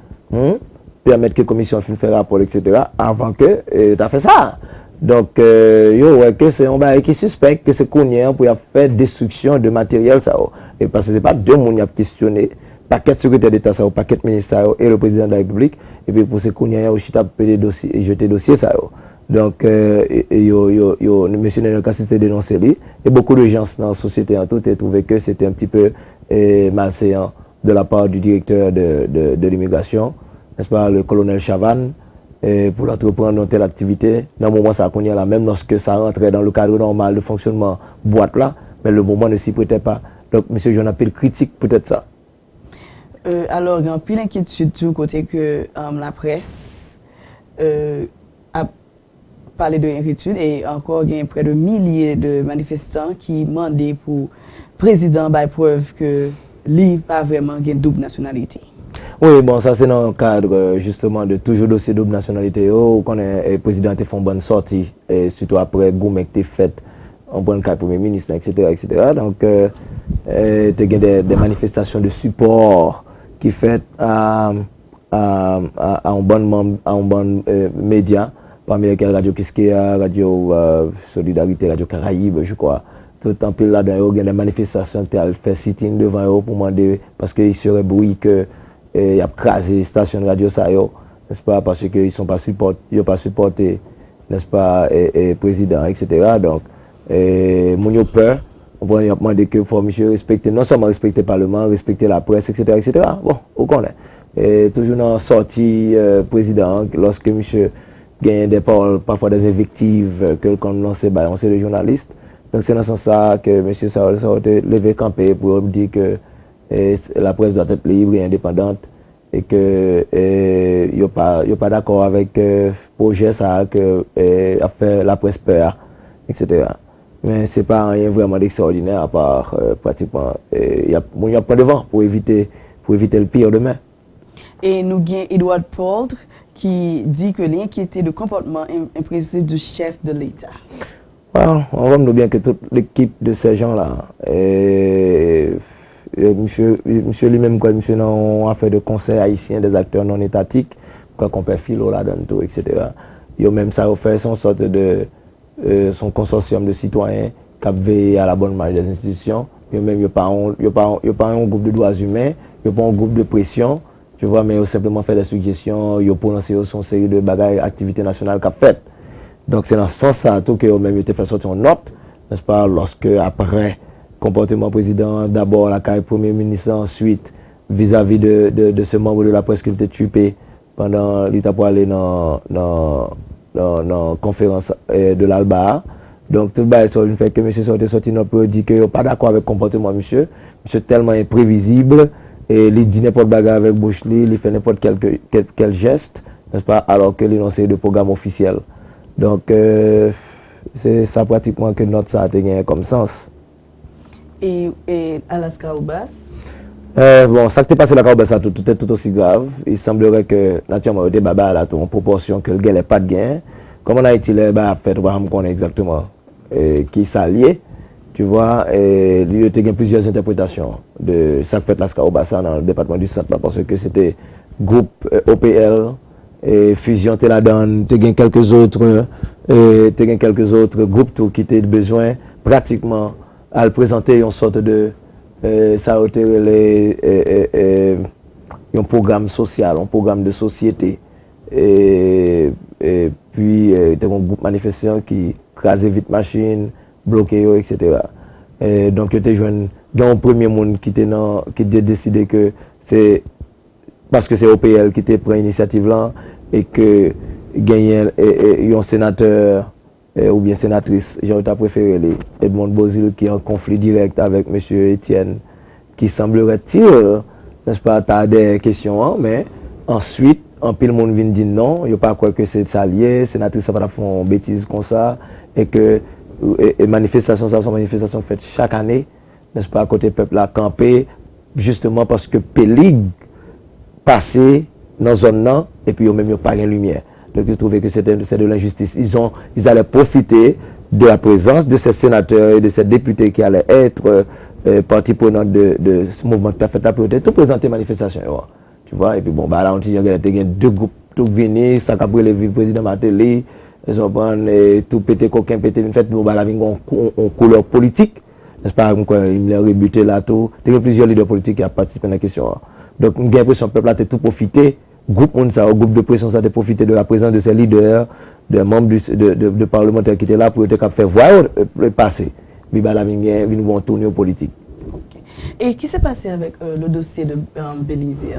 permettre que la commission fasse un rapport, etc., avant que tu as fait ça. Donc, que c'est un bail qui suspecte que c'est qu'on pour faire destruction de matériel, ça. Et parce que ce n'est pas 2 personnes qui ont questionné, paquet secrétaire d'État, ça, paquet ministère et le président de la République, et puis pour ces Kounia, aussi taper dossier et jeter dossier ça. Donc, monsieur Nenel Kassi s'était dénoncé lui, et beaucoup de gens dans la société en tout ont trouvé que c'était un petit peu malséant de la part du directeur de l'immigration, n'est-ce pas, le colonel Chavan, pour l'entreprendre dans telle activité. Dans le moment, ça a là, même lorsque ça rentrait dans le cadre normal de fonctionnement boîte là, mais le moment ne s'y prêtait pas. Donc, monsieur Jean appelle critique peut-être ça.
Alors, il y a un peu d'inquiétude du côté que la presse a parlé de l'inquiétude et encore il y a près de milliers de manifestants qui demandaient pour le président par preuve que lui pas vraiment une double nationalité.
Oui, bon, ça c'est dans le cadre justement de toujours dossier double nationalité. Où le président a fait une bonne sortie, et surtout après Goumek a fait un bon cas premier ministre, etc. etc. Donc, il y a des manifestations de support qui fait à un bon média, parmi lesquels Radio Kiskeya, Radio Solidarité, Radio Caraïbe, je crois. Tout en plus là-dedans, il y a des manifestations qui ont fait sitting devant eux pour demander, parce qu'il serait bruit que il y a crasé station de radio ça, n'est-ce pas, parce qu'ils ne sont pas supportés, n'est-ce pas, et président, etc. Donc, mon yo peur, on va demander que faut monsieur respecter, non seulement respecter le Parlement, respecter la presse, etc. etc. Bon, on connaît. Et toujours dans la sortie président, lorsque monsieur gagne des paroles, parfois des invectives que qu'on lance, on sait les journalistes. Donc c'est dans ce sens que monsieur Saoul a levé campé pour dire que la presse doit être libre et indépendante et que il n'est pas d'accord avec le projet ça que a fait la presse peur, etc. Mais c'est pas rien vraiment d'extraordinaire à part pratiquement il y a pas devant pour éviter le pire demain.
Et nous avons Edouard Poldre qui dit que l'inquiétude de comportement imprécis du chef de l'État.
Well, on voit bien que toute l'équipe de ces gens-là, monsieur lui-même, quoi, monsieur n'a fait de conseil haïtien des acteurs non étatiques, quoi qu'on peut filer là-dedans, tout, etc. Il a même ça fait son sorte de son consortium de citoyens qui veillent à la bonne marche des institutions. Il n'y a pas un groupe de droits humains, il n'y a pas un groupe de pression, tu vois, mais il a simplement fait des suggestions, il a prononcé son série de bagages, activités nationales qu'il a faites. Donc c'est dans ce sens-là tout que même été fait sortir une note, n'est-ce pas, lorsque après comportement président, d'abord la carrière premier ministre, ensuite vis-à-vis de ce membre de la presse qui était tué pendant l'état pour aller dans la conférence de l'Alba. Donc tout le ça fait que monsieur sorti notre pour dire qu'il n'est pas d'accord avec le comportement monsieur tellement imprévisible et il dit n'importe bagarre avec bouche il fait n'importe quel geste, n'est-ce pas, alors que l'énoncé de programme officiel. Donc, c'est ça pratiquement que notre ça a gagné comme sens.
Et Alaska Oubas?
Bon, ça qui est passé à la Kaobassa, tout est tout aussi grave. Il semblerait que, naturellement, il y a des babas là, en proportion que le gain n'est pas de gain. Comme on a été là, fait, on va connaître exactement qui s'allie. Tu vois, il y a eu plusieurs interprétations de ça qui fait la Kaobassa dans le département du centre, parce que c'était groupe OPL. Et fusion là-dedans, tu as quelques autres groupes qui ont besoin pratiquement à présenter une sorte de ça a été un programme social, un programme de société et puis tu as un groupe manifestant qui crasait vite machine, bloqué, etc. Et donc tu as dans le premier monde qui a décidé que c'est parce que c'est OPL qui était pris l'initiative là et que gagné un sénateur ou bien sénatrice, j'ai préféré Edmond Bozil qui est en conflit direct avec M. Etienne qui semblerait-il, n'est-ce pas, t'as des questions, hein, mais ensuite, en pile monde vient dire non, il n'y a pas quoi que c'est lié, sénatrice ça va faire une bêtise comme ça et que manifestations ça sont manifestations faites chaque année, n'est-ce pas, à côté peuple a campé justement parce que Pélig passé dans zone là et puis ils même pas de lumière. Donc ils trouvaient que c'était de l'injustice. Ils allaient profiter de la présence de ces sénateurs et de ces députés qui allaient être partie prenante de ce mouvement qui a fait la priorité, tout présenter manifestation. Tu vois, et puis bon, bah là on dit qu'il y a deux groupes tout venus, ça a pris le président Matéli, ils ont pris tout pété, coquin pété, une fête, bon bah là il y a une couleur politique, n'est-ce pas, il a rebuté là tout. Il y a plusieurs leaders politiques qui ont participé à la question. Donc, j'ai l'impression que le peuple a tout profité groupe de pression, ça a profité de la présence de ces leaders, de membres de parlementaires qui étaient là pour faire voir le passé. Mais là, ils vont tourner aux politiques.
Okay. Et qui s'est passé avec le dossier de Bélysée?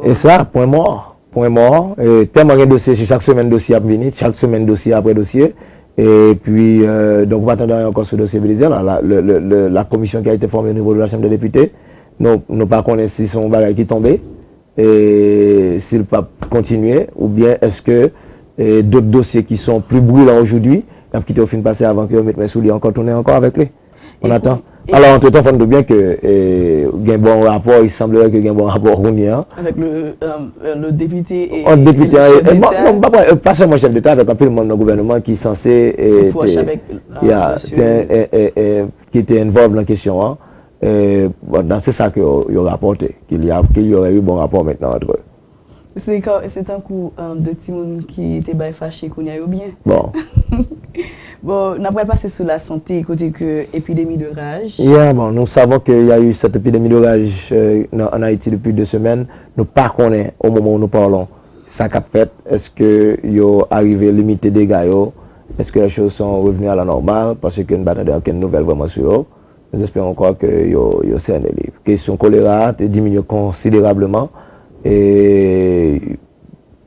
Et ça, point mort. Point mort. Tellement de dossiers, chaque semaine dossier à venir, chaque semaine dossier après dossier. Et puis, donc, on va attendre encore ce dossier Bélysée. La commission qui a été formée au niveau de la Chambre des députés, nous pas connaissons si son bagage qui tombé, et s'il peut continuer, ou bien est-ce que d'autres dossiers qui sont plus brûlants aujourd'hui, qui étaient au fin passé avant que je mette mes souliers encore tourner encore avec lui. On attend. Alors, entre-temps, il faut bien que il y a un bon rapport, il semblerait qu'il y ait un bon rapport
avec le député et,
le député.
Non,
pas seulement chef d'État, avec un peu le monde du gouvernement qui est censé qui était involved dans la question. Hein. C'est ça qu'il y a rapporté, qu'il y aurait eu bon rapport maintenant entre eux.
C'est un coup de Timoun qui était fâché qu'on y a eu bien.
Bon.
Bon, on va passer sur la santé, côté que épidémie de rage.
Bon, nous savons qu'il y a eu cette épidémie de rage en Haïti depuis 2 semaines. Nous ne connaissons pas au moment où nous parlons. Ça qu'a fait, est-ce qu'il y a arrivé à limiter des dégâts? Est-ce que les choses sont revenues à la normale? Parce que nous n'avons aucune nouvelle vraiment sur eux. Nous espérons encore que y a un livre. Question choléra a diminué considérablement. Et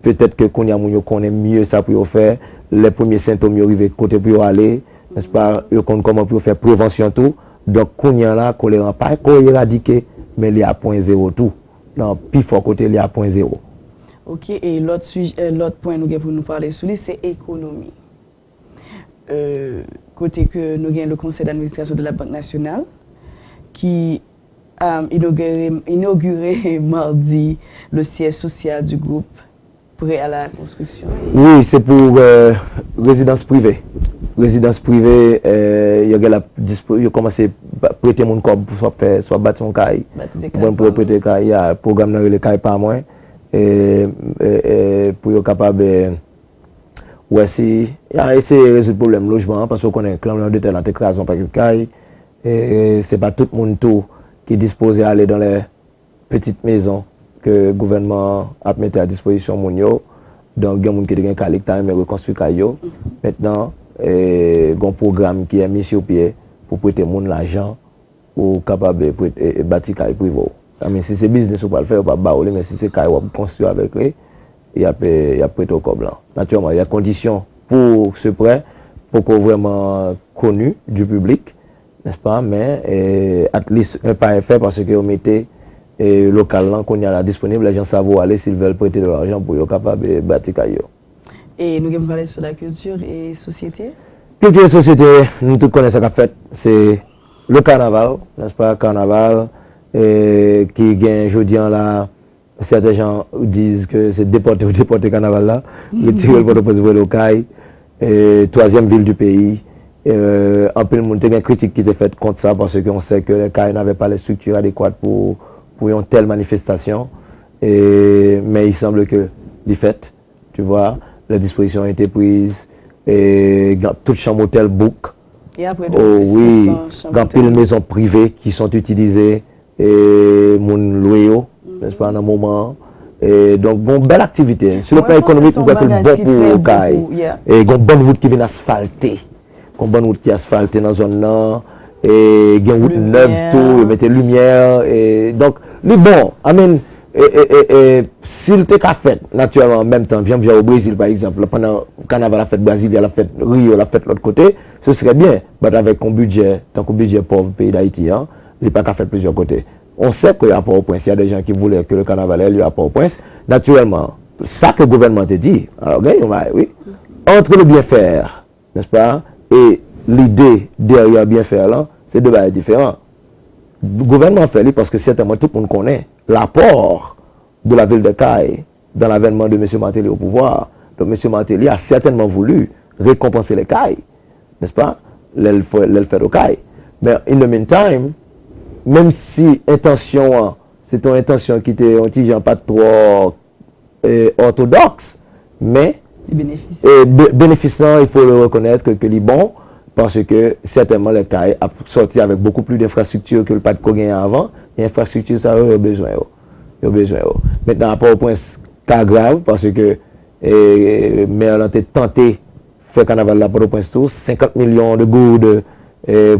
peut-être que qu'on connaît mieux ça pour faire. Les premiers symptômes arrivent côté pour aller, n'est-ce pas? Ils connaissent comment pour faire prévention tout. Donc, qu'on y a là, choléra pas éradiqué, mais il y a 0.0 tout. Non, plus fort côté, il y a 0.0.
Ok, et l'autre point nous pour nous parler sur lui, c'est économie. Côté que nous avons le conseil d'administration de la Banque nationale qui a inauguré mardi le siège social du groupe prêt à la construction.
Oui, c'est pour résidence privée. Résidence privée, il a commencé à prêter mon corps pour soit bâtir mon caille. Pour prêter caille, il y a un programme dans le caille par mois. Et pour être capable il y a essayé de résoudre le problème logement parce qu'on est un clan de tel écrasant par le caille. Et c'est pas tout le monde qui est disposé à aller dans les petites maisons que le gouvernement a mis à disposition monio. Donc il y a des gens qui ont caractère mais reconstruit caillou. Maintenant il y a un programme qui est mis sur pied pour prêter l'argent pour capable de bâtir caille privé. Si c'est business ou pas le faire, pas baoler, mais si c'est caille ou construire avec lui, il y a prêté au corps blanc. Naturellement, il y a conditions pour ce prêt, pour qu'on vraiment connu du public, n'est-ce pas? Mais at least un pas fait parce que on mettait local là qu'on y a là disponible, les gens savent où aller s'ils veulent prêter de l'argent pour être capable de bâtir caillou.
Et nous allons parler sur la culture et société.
Culture et société, nous tous connaissons ce qu'a fait, c'est le carnaval, n'est-ce pas? Carnaval. Qui gagne aujourd'hui là, certains gens disent que c'est déporté carnaval là, le tiré pour le Caille, troisième ville du pays. En peu le monde, il y a une critique qui était faite contre ça parce qu'on sait que les Caille n'avaient pas les structures adéquates pour une telle manifestation. Mais il semble que les fêtes, tu vois, les dispositions ont été prises, et toute chambre hôtel book.
Et après,
oui, dans les maisons privées qui sont utilisées. Et mon loyau, n'est-ce pas, dans un moment. Et donc, bon, belle activité. Sur le plan économique, nous avons tout bon pour le caille. Et une bonne route qui vient asphalter. Une bonne route qui est asphaltée dans la zone-là. Et une route neuve, tout, mettez lumière. Et donc, le bon, amen. S'il était qu'à fait, naturellement, en même temps, viens au Brésil, par exemple, pendant le carnaval, la fête Brésil, la fête Rio, la fête de l'autre côté, ce serait bien. Mais avec un budget, tant qu'un budget pauvre pays d'Haïti, hein. Il n'est pas qu'à faire plusieurs côtés. On sait qu'il y a Port-au-Prince, il y a des gens qui voulaient que le carnaval ait lieu à Port-au-Prince. Naturellement, ça que le gouvernement te dit, alors oui, entre le bien faire, n'est-ce pas, et l'idée derrière bien faire là, c'est deux choses différentes. Le gouvernement fait lui parce que certainement tout le monde connaît l'apport de la ville de Caille dans l'avènement de M. Martelly au pouvoir. Donc M. Martelly a certainement voulu récompenser les Cailles, n'est-ce pas, l'elfère au Caille. Mais in the meantime, même si intention, c'est une intention qui était pas trop orthodoxe, mais bénéficiant, il faut le reconnaître que les bons, parce que certainement les cas a sorti avec beaucoup plus d'infrastructures que le pas de gagné avant, et l'infrastructure ça a besoin. Maintenant, à Port-au-Prince, cas grave parce que maire a tenté faire carnaval là pour le point 50 millions de goudes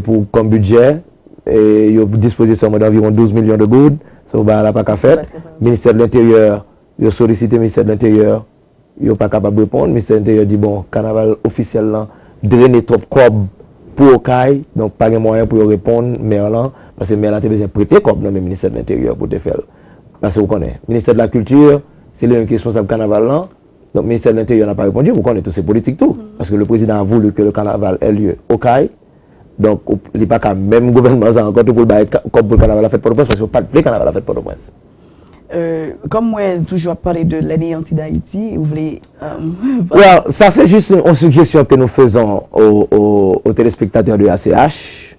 pour comme budget et il a disposé seulement d'environ 12 millions de goudes, ça va là pas qu'à faire. Ministère de l'Intérieur, il a sollicité le ministère de l'Intérieur, il n'est pas capable de répondre. Le ministère de l'Intérieur dit bon, carnaval officiel là, drainer trop cob pour Okaï, donc pas de moyen pour répondre, maire là, parce que maire là a besoin de prêter cob dans le ministère de l'Intérieur pour te faire. Parce que vous connaissez, le ministère de la Culture, c'est lui qui est responsable du carnaval là, donc le ministère de l'Intérieur n'a pas répondu, vous connaissez tous ces politiques tout, parce que le président a voulu que le carnaval ait lieu au Okaï. Donc, il n'y a pas qu'un même gouvernement encore pour le carnaval à fête Port-au-Prince, parce qu'il n'y a pas de carnaval à fête Port-au-Prince.
Comme moi, toujours parler de l'année anti-d'Haïti, vous voulez.
Ça, c'est juste une suggestion que nous faisons aux téléspectateurs de ACH.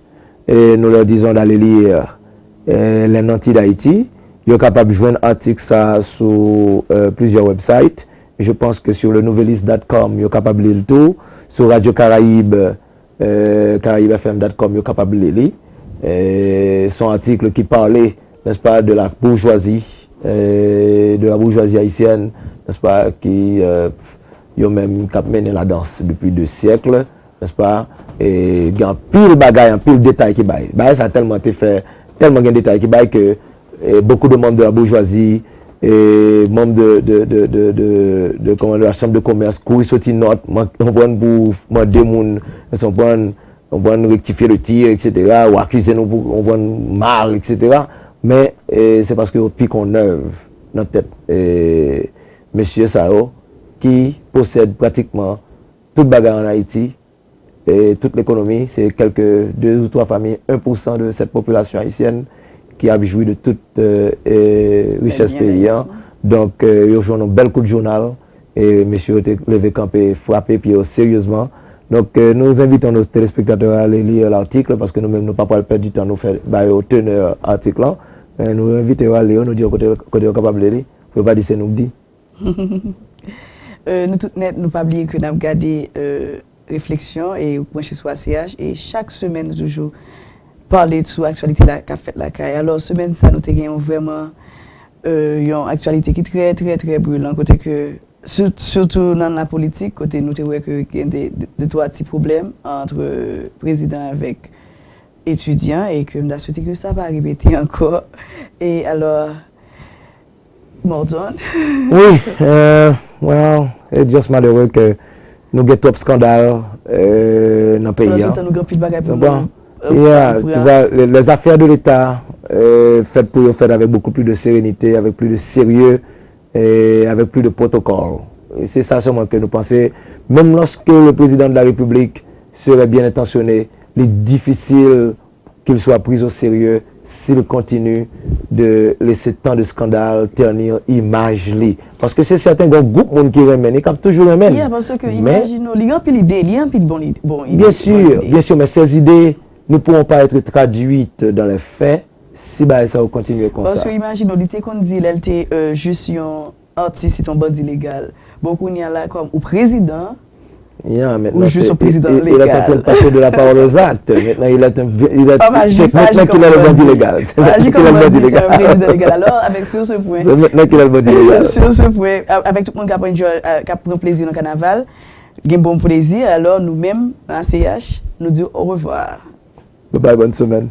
Et nous leur disons d'aller lire l'année anti-d'Haïti. Ils sont capables de joindre un article ça sur plusieurs websites. Je pense que sur le nouveliste.com, ils sont capables de lire le tout. Sur Radio Caraïbe. caraïbefm.com, est capable de lire. Son article qui parlait, n'est-ce pas, de la bourgeoisie haïtienne, n'est-ce pas, qui ont même mené la danse depuis 2 siècles, n'est-ce pas, et il y a un pile bagaille, un pile détail qui baille. Ça a tellement été fait, tellement de détails qui baille que beaucoup de membres de la bourgeoisie et membres de la chambre de commerce courent sortir note on prend pour demander moun on prend rectifier le tir etc. ou accuser nous on prend mal etc. mais c'est parce que pique en œuvre dans tête monsieur Sao qui possède pratiquement toute bagarre en Haïti et toute l'économie, c'est quelques 2 ou 3 familles, 1% de cette population haïtienne qui a joui de toute richesse paysan. Donc, ils ont joué un bel coup de journal et monsieur a levé campé, frappé puis sérieusement. Donc, nous invitons nos téléspectateurs à aller lire l'article parce que nous-mêmes, nous ne pouvons pas perdre du temps, nous faire au teneur article là. Nous invitons à lire, nous disons que nous sommes capables de lire. Il ne faut pas dire que c'est nous dit.
Nous tout net, nous pas oublier que nous avons gardé réflexion et branché sur ACH et chaque semaine, nous toujours parler de l'actualité qu'a fait la CAI. Alors, semaine, ça nous avons vraiment une actualité qui est très brûlante, côté que, surtout dans la politique, côté nous avons qu'il y a deux trois petits problèmes entre président avec étudiants et que nous avons souhaité que ça va répéter encore. Et alors, Morton.
Oui, c'est juste malheureux que nous avons trop de scandales dans le pays.
Nous avons plus de bagages pour
les affaires de l'État faites pour faire avec beaucoup plus de sérénité, avec plus de sérieux et avec plus de protocole. C'est ça seulement que nous pensons. Même lorsque le président de la République serait bien intentionné, il est difficile qu'il soit pris au sérieux s'il continue de laisser tant de scandales ternir l'image. Parce que c'est certains groupes qui remènent, ils capent toujours remènent.
Oui, parce que imaginons, il y a un peu d'idées, il y a un peu de bonnes idées.
Bien sûr, mais ces idées ne pourront pas être traduites dans les faits si ça va continuer comme ça.
Parce que imaginons, l'idée qu'on dit, elle était juste un artiste, c'est un bandit illégal. Beaucoup n'y a là comme au président. Ou juste au président légal.
Il est en train de passer de la parole aux actes. Maintenant, il est maintenant qu'il a le bandit légal.
Magique comme le président légal. Alors, avec sur ce point.
C'est maintenant qu'il a le bandit légal.
Sur ce point, avec tout le monde qui a pris plaisir dans le carnaval, qui a un bon plaisir, alors nous-mêmes, en CH, nous disons au revoir.
Bye bye, bonne semaine.